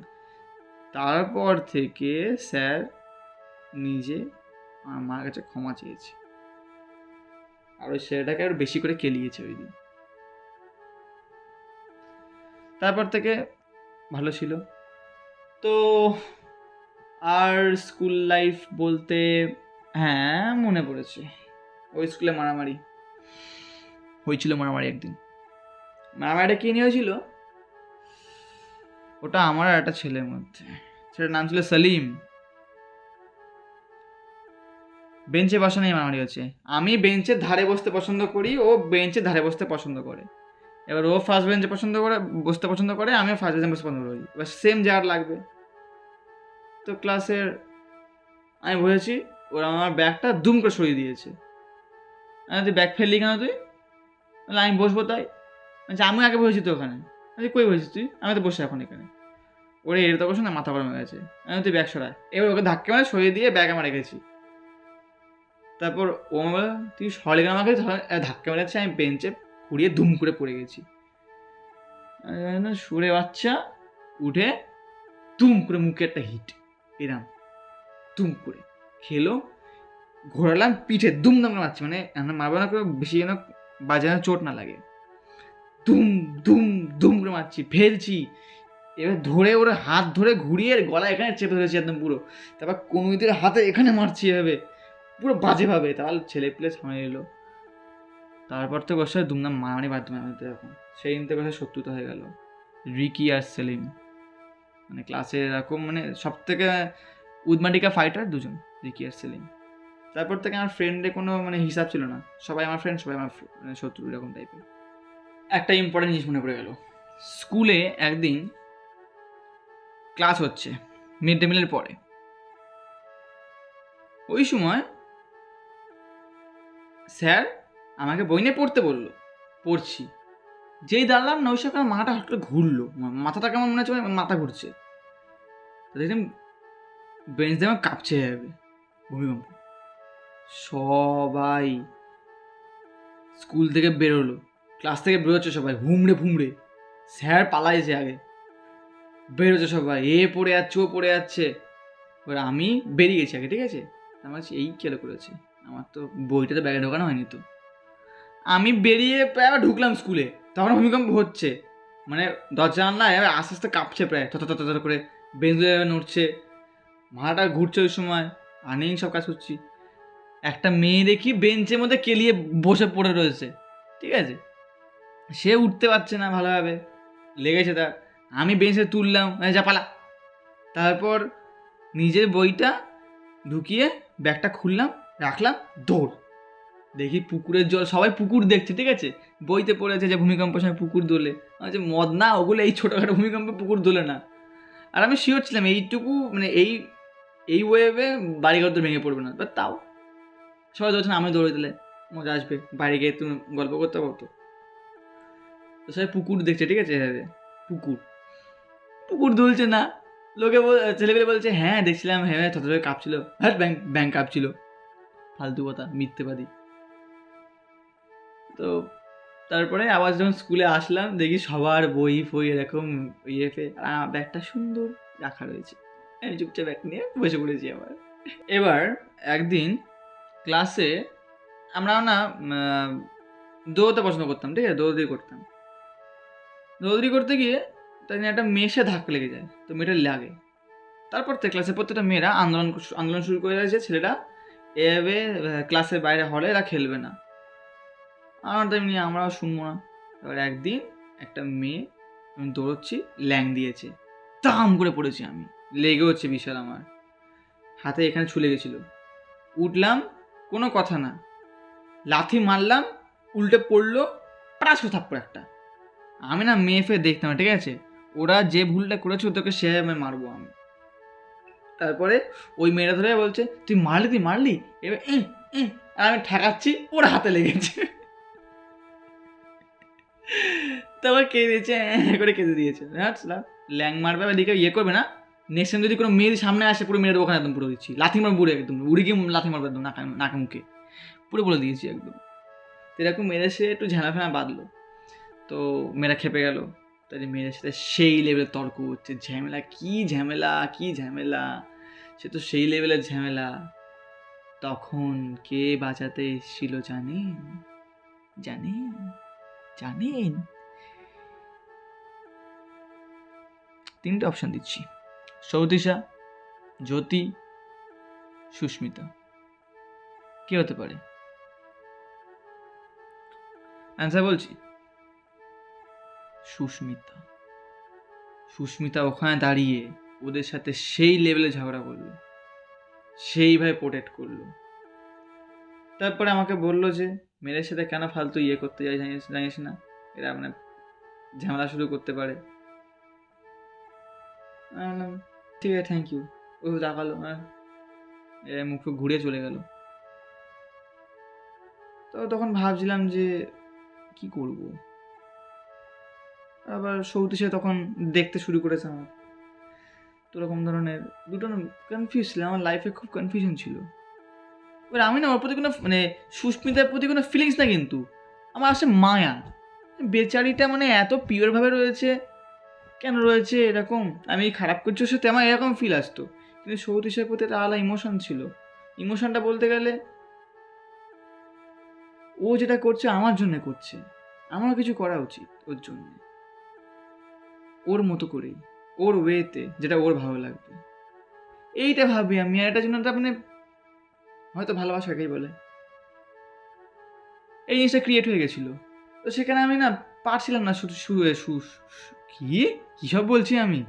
তারপর থেকে স্যার নিজে আমার মার কাছে ক্ষমা চেয়েছে, আর ওই ছেলেটাকে আরো বেশি করে কেলিয়েছে ওই দিন। তারপর থেকে ভালো ছিল। তো আর স্কুল লাইফ বলতে হ্যাঁ মনে পড়েছে, ওই স্কুলে মারামারি হয়েছিল। একদিন মারামারিটা কে নিয়ে হয়েছিল, ওটা আমার আর একটা ছেলের মধ্যে। সেটার নাম ছিল সেলিম। বেঞ্চে বসা নিয়ে মারামারি হচ্ছে। আমি বেঞ্চের ধারে বসতে পছন্দ করি, ও বেঞ্চের ধারে বসতে পছন্দ করে। এবার ও ফার্স্ট বেঞ্চে বসতে পছন্দ করে, আমিও ফার্স্ট বেঞ্চে বসতে পছন্দ করি। এবার সেম জায়গা লাগবে। তো ক্লাসের আমি বলেছি, ওরা আমার ব্যাগটা দুম করে সরিয়ে দিয়েছে। তুই ব্যাগ ফেললি কেন তুই? আমি বসবো তাই। আচ্ছা আমি আগে বসেছি তো ওখানে। আচ্ছা কই বসেছিস তুই? আমি তো বসে এখন এখানে। ওরে এর তো বসে না, মাথা গরম হয়ে গেছে। আমি তুই ব্যাগ সরায়। এবার ওকে ধাক্কা মারে সরিয়ে দিয়ে ব্যাগ আমার রেখেছি। তারপর ও আমার তুই সরে গেলে আমাকে ধাক্কা মেরেছে, আমি বেঞ্চে ঘুরিয়ে দুম করে পড়ে গেছি। সুরে বাচ্চা উঠে তুম করে মুখে একটা হিট, এরাম তুম করে খেলো, ঘোরালাম পিঠে দুম দাম মারছি, মানে মারবো না করে বেশি যেন বাজে যেন চোট না লাগে। দুম দুম দুম করে মারছি, ফেলছি। এবার ধরে ওর হাত ধরে ঘুরিয়ে গলা এখানে চেপে ধরেছি একদম পুরো। তারপর কনুইদের হাতে এখানে মারছি এভাবে পুরো বাজেভাবে। তাহলে ছেলে পেলে সামনে এলো। তারপর তো বসে দুমদাম মারামারি মাধ্যমে আমাদের এখন সেই দিন থেকে শত্রুতা হয়ে গেল। রিকি আর সেলিম মানে ক্লাসে এরকম মানে সব থেকে উদমাটিকা ফাইটার দুজন, রিকি আর সেলিম। তারপর থেকে আমার ফ্রেন্ডে কোনো মানে হিসাব ছিল না, সবাই আমার ফ্রেন্ড, সবাই আমার শত্রু এরকম টাইপের। একটা ইম্পর্টেন্ট জিনিস মনে পড়ে গেল। স্কুলে একদিন ক্লাস হচ্ছে মিড ডে মিলের পরে। ওই সময় স্যার আমাকে বই নিয়ে পড়তে বললো, পড়ছি। যেই দাঁড়ালাম না ওই সময় মাথাটা হঠাৎ করে ঘুরলো, মাথাটা কেমন মনে হচ্ছে মাথা ঘুরছে। দেখলাম বেঞ্চ দিয়ে আমার কাঁপছে যাবে, ভূমিকম্প। সবাই স্কুল থেকে বেরোলো, ক্লাস থেকে বেরোচ্ছে সবাই হুমড়ে ফুমড়ে। স্যার পালাইছে আগে, বেরোচ্ছে সবাই, এ পড়ে যাচ্ছে ও পড়ে যাচ্ছে। এবার আমি বেরিয়ে গেছি আগে, ঠিক আছে। আমার এই কেলো করেছে, আমার তো বইটা তো ব্যাগে ঢোকানো হয়নি। তো আমি বেরিয়ে প্রায় আবার ঢুকলাম স্কুলে, তখন ভূমিকম্প হচ্ছে, মানে দরজা জানলা এবার আস্তে আস্তে কাঁপছে প্রায়, তত করে বেঞ্চ নড়ছে, মাথাটা ঘুরছে। ওই সময় আনেই সব কাজ করছি। একটা মেয়ে দেখি বেঞ্চের মধ্যে কেলিয়ে বসে পড়ে রয়েছে, ঠিক আছে। সে উঠতে পারছে না ভালোভাবে, লেগেছে তার। আমি বেঞ্চে তুললাম, যা পালা। তারপর নিজের বইটা ঢুকিয়ে ব্যাগটা খুললাম, রাখলাম, দৌড়। দেখি পুকুরের জল, সবাই পুকুর দেখছে, ঠিক আছে। বইতে পড়েছে যে ভূমিকম্পের সময় পুকুর দোলে, যে মদ না, ওগুলো এই ছোটোখাটো ভূমিকম্পে পুকুর দোলে না। আর আমি শিওর ছিলাম এইটুকু মানে এই ওয়েভে বাড়িঘর তো ভেঙে পড়বে না। বাট তাও সবাই দৌড়ছে না, আমি দৌড়ে দিলে মজা আসবে, বাইরে গিয়ে তুমি গল্প করতে পারতো। তো সবাই পুকুর দেখছে, ঠিক আছে। পুকুর দুলছে না। লোকে ছেলেগুলো বলছে হ্যাঁ দেখছিলাম, হ্যাঁ থতভাবে কাঁপছিল। হ্যাঁ ব্যাংক কাঁপছিল, ফালতু কথা, মিথ্যেবাদী। তো তারপরে আবার যখন স্কুলে আসলাম দেখি সবার বই ফই এরকম ইয়েতে, আর আমার ব্যাগটা সুন্দর রাখা রয়েছে। আমি চুপচাপ ব্যাগ নিয়ে বসে পড়েছি আবার। এবার একদিন ক্লাসে আমরা না দৌড়তে পছন্দ করতাম, ঠিক আছে, দৌড়াদৌড়ি করতাম। দৌড়াদৌড়ি করতে গিয়ে তাই একটা মেয়ের সাথে ধাক্কা লেগে যায়, তো মেয়েটা লাগে। তারপর থেকে ক্লাসে প্রত্যেকটা মেয়েরা আন্দোলন শুরু করে দিয়েছে, ছেলেরা এভাবে ক্লাসের বাইরে হলে এরা খেলবে না। আমার তেমনি আমরাও শুনবো না। এবার একদিন একটা মেয়ে, আমি দৌড়চ্ছি, ল্যাং দিয়েছে, দাম করে পড়েছি আমি, লেগে হচ্ছে বিশাল, আমার হাতে এখানে ছুলে গেছিলো। উঠলাম, কোনো কথা না, লাথি মারলাম, উল্টে পড়লো, প্রাস থাপ্পড় একটা। আমি না মেয়ে ফেয়ে দেখতাম, ঠিক আছে, ওরা যে ভুলটা করেছে ওদেরকে সে আমি মারবো আমি। তারপরে ওই মেয়েরা ধরে বলছে তুই মারলি, এবার আর আমি ঠেকাচ্ছি, ওর হাতে লেগেছে। তারপর কেঁদে দিয়েছে, করে কেঁদে দিয়েছে। ল্যাং মারবে এদিকে ইয়ে করবে না, নেক্সট টাইম যদি কোনো মেয়ের সামনে আসে পুরো মেরে দেবো ওখানে, একদম পুরো দিচ্ছি লাথি মারবো, পুরো একদম উড়ে গিয়ে লাথি মারবো একদম নাকে মুখে পুরো বলে দিয়েছি একদম। তো এরকম মেয়েদের সাথে একটু ঝামেলা ফেলা বাঁধলো, তো মেয়েরা খেপে গেল, তাই মেয়েদের সাথে সেই লেভেলের তর্ক হচ্ছে, ঝামেলা কি ঝামেলা কি ঝামেলা, সে তো সেই লেভেলের ঝামেলা। তখন কে বাঁচাতে এসেছিল জানেন? জানেন জানেন 3টে অপশন দিচ্ছি, সৌতিশা, জ্যোতি, সুস্মিতা। কে হতে পারে? অ্যান্সার বলছি, সুস্মিতা। সুস্মিতা ওখানে দাঁড়িয়ে ওদের সাথে সেই লেভেলে ঝগড়া করলো, সেইভাবে প্রোটেক্ট করলো। তারপরে আমাকে বললো যে মেয়েদের সাথে কেন ফালতু করতে যাই, জানিস না এরা মানে ঝামেলা শুরু করতে পারে। ঠিক আছে থ্যাংক ইউ। ও তাকালো, মুখ ঘুরিয়ে চলে গেল। তো তখন ভাবছিলাম যে কি করব। আবার সৌতিশে তখন দেখতে শুরু করেছে আমার, তো এরকম ধরনের দুটো কনফিউজ ছিল, আমার লাইফে খুব কনফিউশন ছিল। এবার আমি না ওর প্রতি কোনো মানে সুস্মিতার প্রতি কোনো ফিলিংস না, কিন্তু আমার আসে মায়া। বেচারিটা মানে এত পিওরভাবে রয়েছে, কেন রয়েছে এরকম, আমি খারাপ করছি ওর সাথে, আমার এরকম ফিল আসতো। কিন্তু সৌতিশের প্রতি একটা আলাদা ইমোশন ছিল। ইমোশনটা বলতে গেলে ও যেটা করছে আমার জন্য করছে, আমারও কিছু করা উচিত ওর জন্য, ওর মতো করেই, ওর ওয়েতে, যেটা ওর ভালো লাগবে। এইটা ভাবি আমি, আর এটার জন্য মানে হয়তো ভালোবাসা এটাই বলে, এই জিনিসটা ক্রিয়েট হয়ে গেছিলো। তো সেখানে আমি না পারছিলাম না শুধু কী সব বলছি আমি,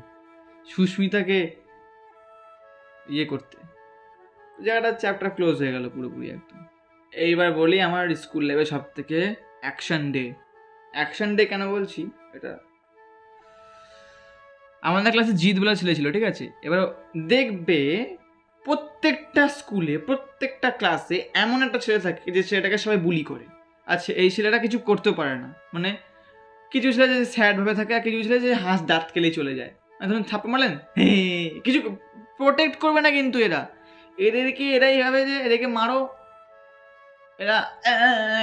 সুস্মিতাকে করতে। জায়গাটা চ্যাপ্টার ক্লোজ হয়ে গেল পুরোপুরি একদম। এইবার বলি আমার স্কুল লাইফে সব থেকে অ্যাকশন ডে কেন বলছি এটা, আমাদের ক্লাসে জিৎ বলে ছেলে ছিল, ঠিক আছে। এবার দেখবে প্রত্যেকটা স্কুলে প্রত্যেকটা ক্লাসে এমন একটা ছেলে থাকে যে ছেলেটাকে সবাই বুলি করে। আচ্ছা এই ছেলেটা কিছু করতেও পারে না, মানে কিছু ছেলে যে স্যাডভাবে থাকে, আর কিছু ছেলে যে হাঁস দাঁত কেলেই চলে যায়, ধরুন থাপ্পড় মারলেন কিছু প্রোটেক্ট করবে না, কিন্তু এরা এইভাবে যে এদেরকে মারো, এরা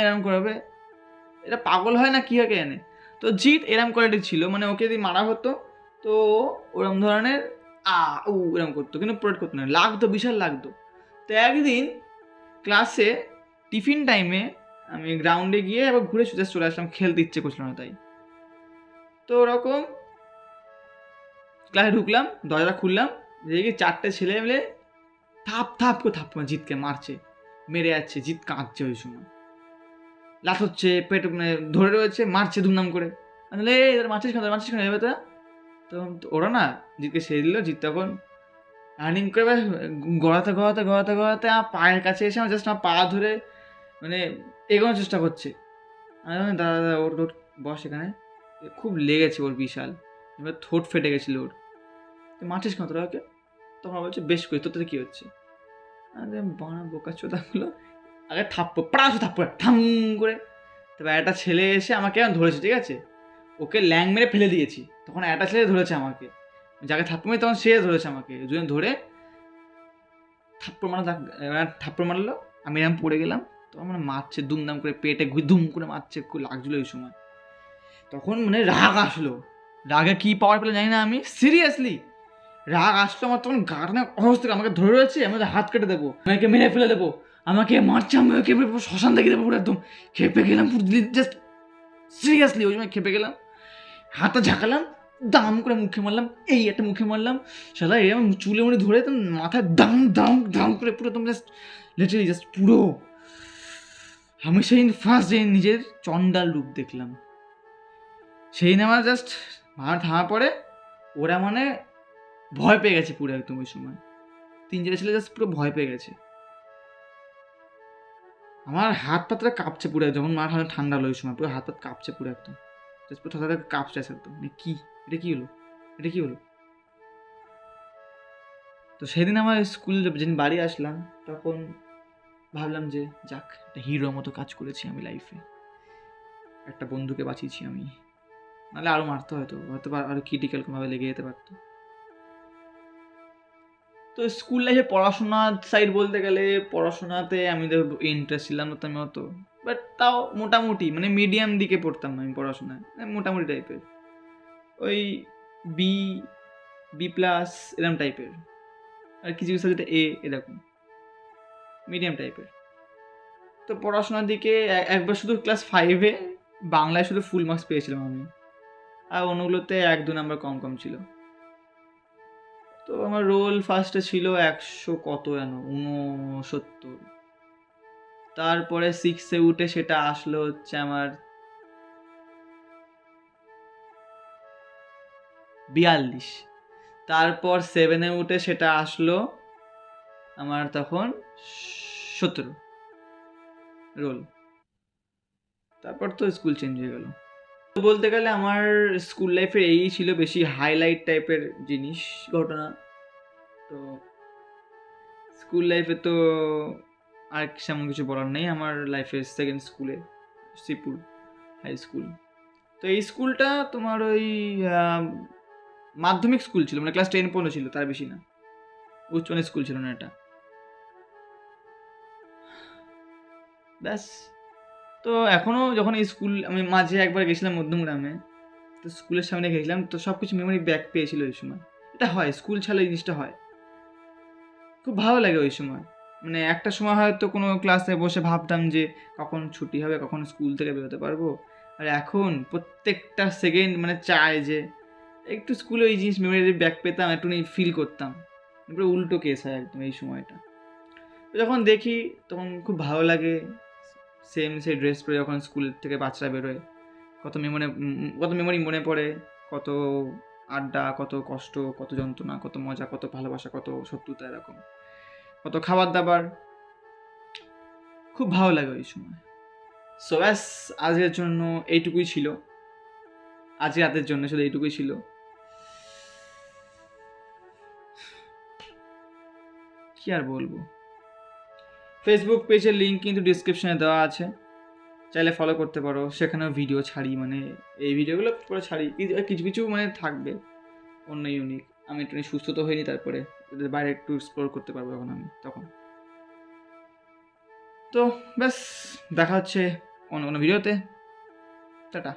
এরম করবে, এরা পাগল হয় না কি হয় কে জানে। তো জিৎ এরম কোয়ালিটি ছিল, মানে ওকে যদি মারা হতো তো ওরম ধরনের এরম করতো, কিন্তু প্রোটেক্ট করতো না, লাগতো, বিশাল লাগতো। তো একদিন ক্লাসে টিফিন টাইমে আমি গ্রাউন্ডে গিয়ে আবার ঘুরে চলে আসলাম, খেলতে ইচ্ছে করছিল না তাই। তো ওরকম ক্লাসে ঢুকলাম, দরজা খুললাম, দেখি 4টে ছেলে মিলে থাপ করে জিতকে মারছে, মেরে যাচ্ছে, জিত কাঁদছে ওই সময়, লাথ হচ্ছে, পেট ধরে রয়েছে, মারছে ধুমধাম করে। আসলে মারছিস কেন এবার তোরা, তো ওরা না জিতকে সেরে দিল। জিত তখন রানিং করে গড়াতে আমার পায়ের কাছে এসে আমার জাস্ট আমার পা ধরে মানে এগোনোর চেষ্টা করছে। আমি দাদা ওর বস এখানে, খুব লেগেছে ওর বিশাল, এবার ঠোঁট ফেটে গেছিলো ওর। মারছিস কেন তোরা ওকে, তখন বলছে বেশ করি, তোর কি হচ্ছে। আরে বানা বোকা চোদাগুলো, আগে থাপ্পড় ঠাম করে। তবে একটা ছেলে এসে আমাকে ধরেছে, ঠিক আছে, ওকে ল্যাং মেরে ফেলে দিয়েছি, তখন একটা ছেলে ধরেছে আমাকে, যাকে থাপ্পড় মেরে তখন সে ধরেছে আমাকে, দুজন ধরে থাপ্পড় মারলো, আমি এরকম পড়ে গেলাম, তখন মানে মারছে দুমদাম করে, পেটে ধুম করে মারছে, খুব লাগছিল ওই সময়। তখন মানে রাগ আসলো, রাগে কি পাওয়ার পেলে জানি না আমি, সিরিয়াসলি রাগ আসলো আমার, তখন গাটা অবস্থা, আমাকে ধরে রয়েছে, আমি হাত কেটে দেবো, আমাকে মেরে ফেলে দেবো, আমাকে মারছে, আমি ওকে শ্মশান দেখে দেবো পুরো, একদম খেপে গেলাম পুরো, জাস্ট সিরিয়াসলি ওই সময় খেপে গেলাম, হাতটা ঝাঁকালাম, দাম করে মুখে মারলাম, এই একটা মুখে মারলাম, শালা এই আমার চুলে মুড়ে ধরে তো মাথায় দাম করে পুরো, একদম জাস্ট লিটারালি জাস্ট পুরো। আমি সেই ফার্স্ট ডে নিজের চন্ডাল রূপ দেখলাম, সেই আমার জাস্ট মার থামা পড়ে, ওরা মানে ভয় পেয়ে গেছে পুরো একদম ওই সময়, 3-4 ছেলে জাস্ট পুরো ভয় পেয়ে গেছে। আমার হাত পাতটা কাঁপছে পুরো, যখন মার হাতে ঠান্ডা হলো ওই সময়, পুরো হাত পাত কাঁপছে পুরো একদম, জাস্ট পুরো ঠান্ডা কাঁপছে একদম, কি এটা কি হলো। তো সেদিন আমার স্কুল যেদিন বাড়ি আসলাম, তখন ভাবলাম যে যাক, একটা হিরোর মতো কাজ করেছি আমি লাইফে, একটা বন্ধুকে বাঁচিয়েছি আমি, নাহলে আরও মারতে হয়তো আরও ক্রিটিক্যাল কোনোভাবে লেগে যেতে পারতো। তো স্কুল লাইফে পড়াশোনার সাইড বলতে গেলে পড়াশোনাতে আমি তো ইন্টারেস্ট ছিলাম না তেমন অত, বাট তাও মোটামুটি মানে মিডিয়াম দিকে পড়তাম আমি পড়াশোনায়, মোটামুটি টাইপের, ওই বি বি প্লাস এরকম টাইপের, আর কিছু কিছু সাবজেক্টে এ, এরকম মিডিয়াম টাইপের। তো পড়াশোনার দিকে একবার শুধু ক্লাস 5-এ বাংলায় শুধু ফুল মার্কস পেয়েছিলাম আমি, আর অন্যগুলোতে 1-2 নাম্বার কম কম ছিল। তো আমার রোল ফার্স্টে ছিল 100 কত যেন 69, তারপরে 6-এ উঠে সেটা আসলো হচ্ছে আমার 42, তারপর 7-এ উঠে সেটা আসলো আমার তখন 17 রোল। তারপর তো স্কুল চেঞ্জ হয়ে গেল। বলতে গেলে আমার স্কুল লাইফের এই ছিল বেশি হাইলাইট টাইপের জিনিস, ঘটনা। তো স্কুল লাইফে তো আর সেমন কিছু বলার নেই। আমার লাইফের সেকেন্ড স্কুলে শ্রীপুর হাই স্কুল। তো এই স্কুলটা তোমার ওই মাধ্যমিক স্কুল ছিল, মানে ক্লাস 10 পর্যন্ত ছিল, তার বেশি না, উচ্চ মানের স্কুল ছিল না এটা। ব্যাস। তো এখনও যখন এই স্কুল আমি মাঝে একবার গেছিলাম মধ্যমগ্রামে, তো স্কুলের সামনে গেছিলাম, তো সব কিছু মেমোরি ব্যাক পেয়েছিল ওই সময়। এটা হয়, স্কুল ছাড়া এই জিনিসটা হয়, খুব ভালো লাগে ওই সময়। মানে একটা সময় হয়তো কোনো ক্লাসে বসে ভাবতাম যে কখন ছুটি হবে, কখন স্কুল থেকে বেরোতে পারবো, আর এখন প্রত্যেকটা সেকেন্ড মানে চায় যে একটু স্কুলে ওই জিনিস মেমোরি ব্যাক পেতাম, একটু ফিল করতাম। পুরো উল্টো কেস হয় একদম এই সময়টা। তো যখন দেখি তখন খুব ভালো লাগে, সেম সেই ড্রেস পরে যখন স্কুল থেকে বাচ্চারা বেরোয়, কত মেমোরি মনে পড়ে, কত আড্ডা, কত কষ্ট, কত যন্ত্রণা, কত মজা, কত ভালোবাসা, কত শত্রুতা, এরকম কত খাবার দাবার, খুব ভালো লাগে ওই সময়। সো ব্যাস, আজকের জন্য এইটুকুই ছিল, আজকে রাতের জন্য শুধু এইটুকুই ছিল। কি আর বলবো। ফেসবুক পেজের লিঙ্ক কিন্তু ডিসক্রিপশনে দেওয়া আছে, চাইলে ফলো করতে পারো। সেখানেও ভিডিও ছাড়ি, মানে এই ভিডিওগুলো পরে ছাড়ি, কিছু কিছু মানে থাকবে অন্য ইউনিক। আমি একটু সুস্থ তো হইনি, তারপরে বাইরে একটু এক্সপ্লোর করতে পারবো এখন আমি তখন। তো ব্যাস, দেখা হচ্ছে অন্য কোনো ভিডিওতে। টাটা।